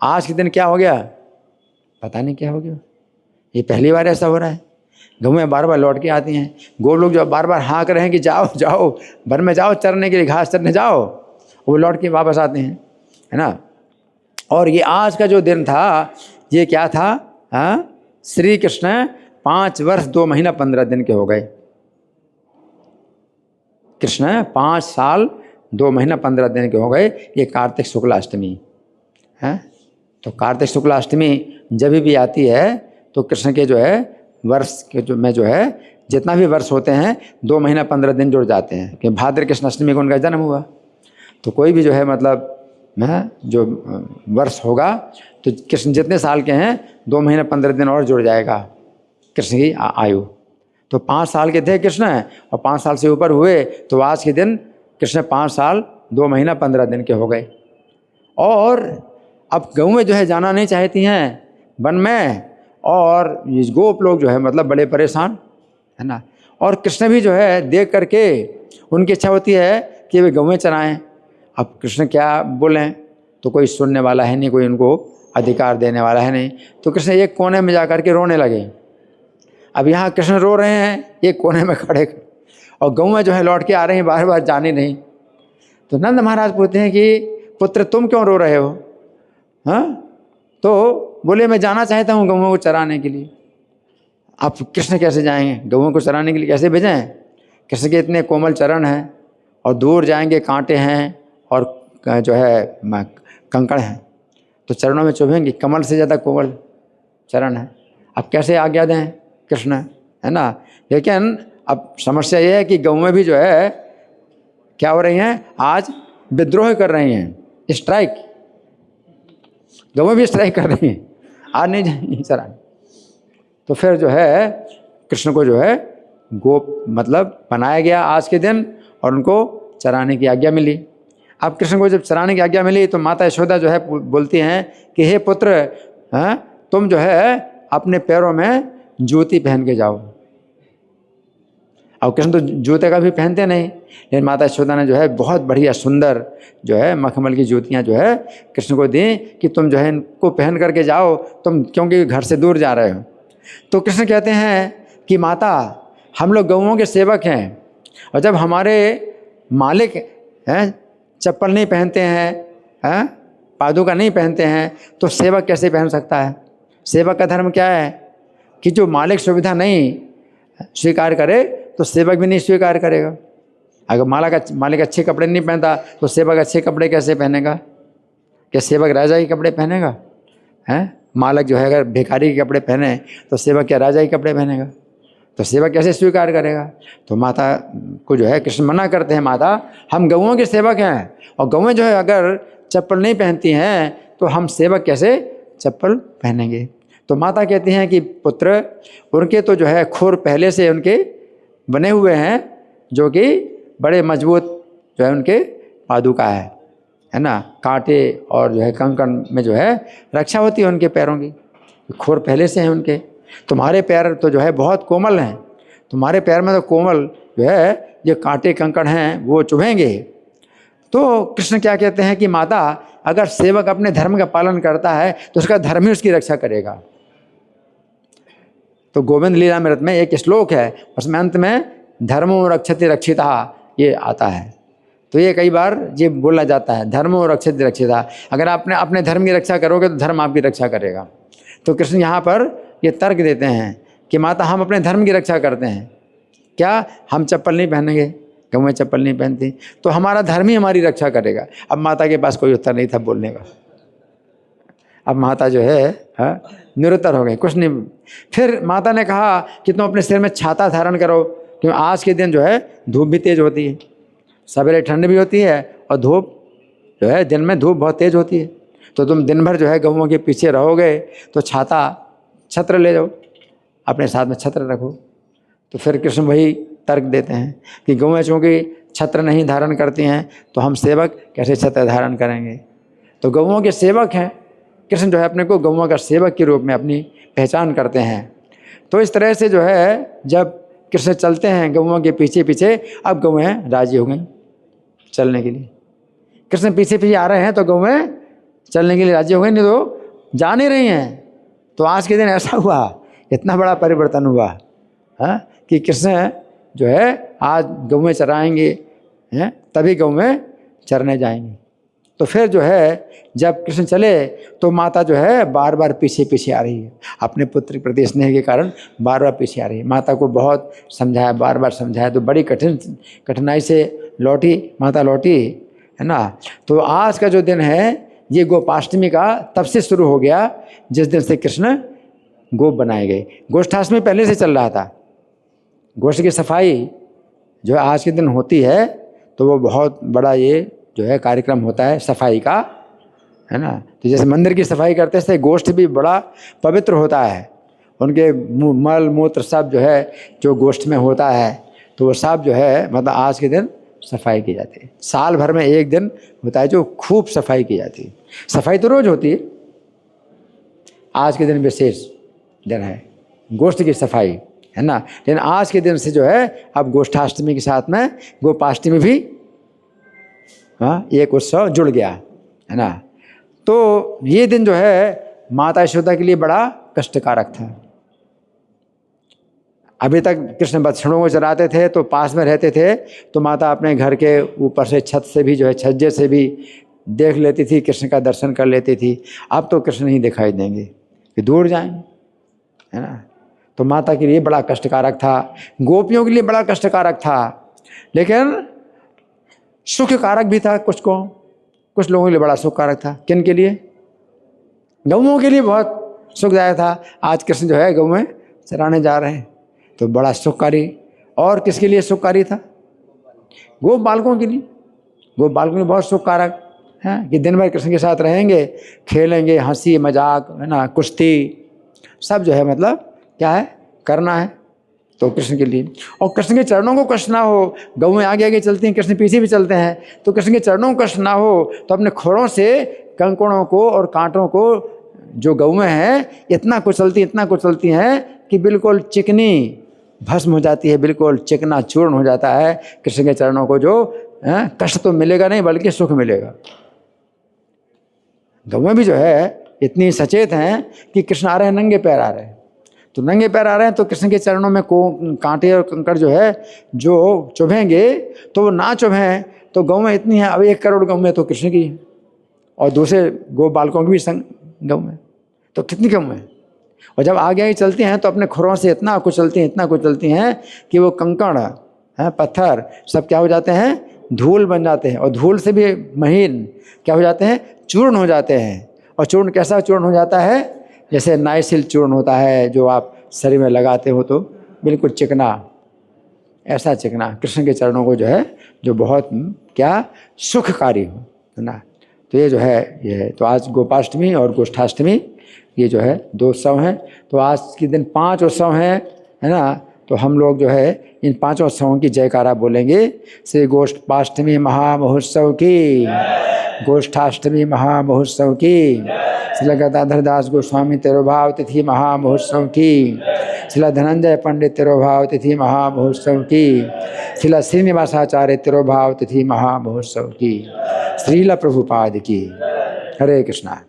आज के दिन क्या हो गया पता नहीं क्या हो गया, ये पहली बार ऐसा हो रहा है। गऊएं बार बार लौट के आती हैं। गो लोग जो बार बार हाँक रहे हैं कि जाओ जाओ वन में जाओ चरने के लिए, घास चरने जाओ, वो लौट के वापस आते हैं, है ना। और ये आज का जो दिन था ये क्या था, श्री कृष्ण 5 वर्ष 2 महीना 15 दिन के हो गए। कृष्ण 5 साल 2 महीना 15 दिन के हो गए। ये कार्तिक शुक्ल अष्टमी है। तो कार्तिक शुक्ल अष्टमी जब भी आती है तो कृष्ण के जो है वर्ष के जो है जितना भी वर्ष होते हैं 2 महीना 15 दिन जुड़ जाते हैं कि भाद्र कृष्ण अष्टमी को उनका जन्म हुआ। तो कोई भी जो है मतलब जो वर्ष होगा तो कृष्ण जितने साल के हैं 2 महीना 15 दिन और जुड़ जाएगा कृष्ण की आयु। तो 5 साल के थे कृष्ण और 5 साल से ऊपर हुए तो आज के दिन कृष्ण 5 साल 2 महीना 15 दिन के हो गए। और अब गऊएं जो है जाना नहीं चाहती हैं वन में, और ये गोप लोग जो है मतलब बड़े परेशान, है ना। और कृष्ण भी जो है देख करके उनकी इच्छा होती है कि वे गऊएं चराएं। अब कृष्ण क्या बोलें, तो कोई सुनने वाला है नहीं, कोई उनको अधिकार देने वाला है नहीं। तो कृष्ण एक कोने में जा कर के रोने लगे। अब यहाँ कृष्ण रो रहे हैं एक कोने में खड़े, और गऊएं जो है लौट के आ रही हैं, बार बार जाने नहीं। तो नंद महाराज पूछते हैं कि पुत्र तुम क्यों रो रहे हो? हाँ, तो बोले मैं जाना चाहता हूँ गऊओं को चराने के लिए। अब कृष्ण कैसे जाएंगे गऊओं को चराने के लिए, कैसे भेजें? कृष्ण के इतने कोमल चरण हैं और दूर जाएंगे कांटे हैं और जो है कंकड़ हैं, तो चरणों में चुभेंगे। कमल से ज़्यादा कोमल चरण है, अब कैसे आज्ञा दें कृष्ण, है ना। लेकिन अब समस्या ये है कि गऊएं भी जो है क्या हो रही हैं, आज विद्रोह कर रही हैं, स्ट्राइक। गऊएं भी स्ट्राइक कर रही हैं, आज नहीं जाएंगी चराने। तो फिर जो है कृष्ण को जो है गोप मतलब बनाया गया आज के दिन, और उनको चराने की आज्ञा मिली। अब कृष्ण को जब चराने की आज्ञा मिली तो माता यशोदा जो है बोलती हैं कि हे पुत्र, तुम जो है अपने पैरों में जूती पहन के जाओ। और कृष्ण तो जूते का भी पहनते नहीं, लेकिन माता यशोदा ने जो है बहुत बढ़िया सुंदर जो है मखमल की जूतियाँ जो है कृष्ण को दी कि तुम जो है इनको पहन करके जाओ, तुम क्योंकि घर से दूर जा रहे हो। तो कृष्ण कहते हैं कि माता हम लोग गौओं के सेवक हैं, और जब हमारे मालिक हैं चप्पल नहीं पहनते हैं, पादुका नहीं पहनते हैं, तो सेवक कैसे पहन सकता है? सेवक का धर्म क्या है कि जो मालिक सुविधा नहीं स्वीकार करे तो सेवक भी नहीं स्वीकार करेगा। अगर मालिक अच्छे कपड़े नहीं पहनता तो सेवक अच्छे कपड़े कैसे पहनेगा? क्या सेवक राजा के कपड़े पहनेगा? मालिक जो है अगर भिखारी के कपड़े पहने तो सेवक क्या राजा के कपड़े पहनेगा? तो सेवक कैसे स्वीकार करेगा? तो माता को जो है कृष्ण मना करते हैं, माता हम गौओं के सेवक हैं, और गौएं जो है अगर चप्पल नहीं पहनती हैं तो हम सेवक कैसे चप्पल पहनेंगे? तो माता कहती हैं कि पुत्र उनके तो जो है खुर पहले से उनके बने हुए हैं, जो कि बड़े मजबूत जो है उनके पादुका है ना, कांटे और जो है कंकण में जो है रक्षा होती है उनके पैरों की, खुर पहले से हैं उनके। तुम्हारे पैर तो जो है बहुत कोमल हैं, तुम्हारे पैर में तो कोमल जो है ये कांटे कंकड़ हैं वो चुभेंगे। तो कृष्ण क्या कहते हैं कि माता अगर सेवक अपने धर्म का पालन करता है तो उसका धर्म ही उसकी रक्षा करेगा। तो गोविंद लीलामृत में एक श्लोक है, उसमें अंत में धर्मो रक्षति रक्षिता ये आता है। तो ये कई बार ये बोला जाता है, धर्मो रक्षति रक्षिता, अगर आपने अपने धर्म की रक्षा करोगे तो धर्म आपकी रक्षा करेगा। तो कृष्ण यहाँ पर ये तर्क देते हैं कि माता हम अपने धर्म की रक्षा करते हैं, क्या हम चप्पल नहीं पहनेंगे, गौएं चप्पल नहीं पहनती, तो हमारा धर्म ही हमारी रक्षा करेगा। अब माता के पास कोई उत्तर नहीं था बोलने का, अब माता जो है निरुत्तर हो गए, कुछ नहीं। फिर माता ने कहा कि तुम अपने सिर में छाता धारण करो, क्योंकि आज के दिन जो है धूप भी तेज होती है, सवेरे ठंड भी होती है और धूप जो है दिन में धूप बहुत तेज होती है, तो तुम दिन भर जो है गौओं के पीछे रहोगे तो छत्र ले जाओ, अपने साथ में छत्र रखो। तो फिर कृष्ण वही तर्क देते हैं कि गौएं चूँकि छत्र नहीं धारण करती हैं तो हम सेवक कैसे छत्र धारण करेंगे? तो गौओं के सेवक हैं, कृष्ण जो है अपने को गौओं का सेवक के रूप में अपनी पहचान करते हैं। तो इस तरह से जो है जब कृष्ण चलते हैं गौओं के पीछे पीछे, अब गौएं राजी हो गई चलने के लिए। कृष्ण पीछे पीछे आ रहे हैं तो गौएं चलने के लिए राजी हो गई, नहीं तो जा नहीं रही हैं। तो आज के दिन ऐसा हुआ, इतना बड़ा परिवर्तन हुआ कि कृष्ण जो है आज गौएं चराएंगे, तभी गौएं चरने जाएंगे। तो फिर जो है जब कृष्ण चले तो माता जो है बार बार पीछे पीछे आ रही है, अपने पुत्र के प्रति स्नेह के कारण बार बार पीछे आ रही है। माता को बहुत समझाया, बार बार समझाया, तो बड़ी कठिनाई से माता लौटी, है ना। तो आज का जो दिन है ये गोपाष्टमी का तब से शुरू हो गया जिस दिन से कृष्ण गोप बनाए गए। गोष्ठाष्टमी पहले से चल रहा था, गोष्ठ की सफाई जो आज के दिन होती है तो वो बहुत बड़ा ये जो है कार्यक्रम होता है सफाई का, है ना। तो जैसे मंदिर की सफाई करते हैं गोष्ठ भी बड़ा पवित्र होता है, उनके मल मूत्र सब जो है जो गोष्ठ में होता है तो वो सब जो है मतलब आज के दिन सफाई की जाती है। साल भर में एक दिन होता है जो खूब सफाई की जाती है। सफाई तो रोज होती है, आज के दिन विशेष दिन है गोष्ठ की सफाई, है ना। लेकिन आज के दिन से जो है अब गोष्ठाष्टमी के साथ में गोपाष्टमी भी एक उत्सव जुड़ गया, है ना। तो ये दिन जो है माता यशोदा के लिए बड़ा कष्टकारक था। अभी तक कृष्ण बछड़ों को चराते थे तो पास में रहते थे, तो माता अपने घर के ऊपर से छत से भी जो है छज्जे से भी देख लेती थी, कृष्ण का दर्शन कर लेती थी। अब तो कृष्ण नहीं दिखाई देंगे कि दूर जाएंगे, है ना। तो माता के लिए बड़ा कष्टकारक था, गोपियों के लिए बड़ा कष्टकारक था, लेकिन सुखकारक भी था। कुछ लोगों के लिए बड़ा सुखकारक था। किन के लिए? गौओं के लिए बहुत सुखदायक था। आज कृष्ण जो है गौएं चराने जा रहे हैं तो बड़ा सुखकारी। और किसके लिए सुखकारी था? गोप बालकों के लिए। गोप बालकों के लिए बहुत सुखकारक है कि दिन भर कृष्ण के साथ रहेंगे, खेलेंगे, हंसी मजाक, है ना, कुश्ती सब जो है मतलब क्या है करना है तो कृष्ण के लिए। और कृष्ण के चरणों को कष्ट ना हो, गौएं आगे आगे चलती हैं, कृष्ण पीछे भी चलते हैं, तो कृष्ण के चरणों को कष्ट ना हो तो अपने खोरों से कंकड़ों को और कांटों को जो गौएं हैं इतना कुचलती हैं कि बिल्कुल चिकनी भस्म हो जाती है, बिल्कुल चिकना चूर्ण हो जाता है। कृष्ण के चरणों को जो कष्ट तो मिलेगा नहीं बल्कि सुख मिलेगा। गौएं भी जो है इतनी सचेत हैं कि कृष्ण आ रहे हैं, नंगे पैर आ रहे हैं, तो नंगे पैर आ रहे हैं तो कृष्ण के चरणों में कांटे और कंकड़ जो है जो चुभेंगे तो वो ना चुभें। तो गौएं इतनी हैं, अब 1 करोड़ गौएं तो कृष्ण की हैं और दूसरे गौ बालकों की भी संग गौएं, तो कितनी गौएं। और जब आगे आगे चलती हैं तो अपने खुरों से इतना कुचलती हैं, इतना कुचलती हैं कि वो कंकड़ पत्थर सब क्या हो जाते हैं, धूल बन जाते हैं। और धूल से भी महीन क्या हो जाते हैं, चूर्ण हो जाते हैं। और चूर्ण कैसा चूर्ण हो जाता है, जैसे नाइसिल चूर्ण होता है जो आप शरीर में लगाते हो तो बिल्कुल चिकना, ऐसा चिकना कृष्ण के चरणों को जो है जो बहुत क्या सुखकारी हो, है ना। तो ये जो है ये तो आज गोपाष्टमी और गोष्ठाष्टमी ये जो है 2 उत्सव हैं। तो आज के दिन 5 उत्सव हैं, है ना। तो हम लोग जो है इन 5 उत्सवों की जयकारा बोलेंगे। श्री गोष्ठाष्टमी महामहोत्सव की, गोष्ठाष्टमी महामहोत्सव की, श्री गदाधर दास गोस्वामी तिरुभाव तिथि महामहोत्सव की, श्री धनंजय पंडित तिरुभाव तिथि महामहोत्सव की, श्री श्रीनिवासाचार्य तिरुभाव तिथि महामहोत्सव की, श्रील प्रभुपाद की। हरे कृष्णा।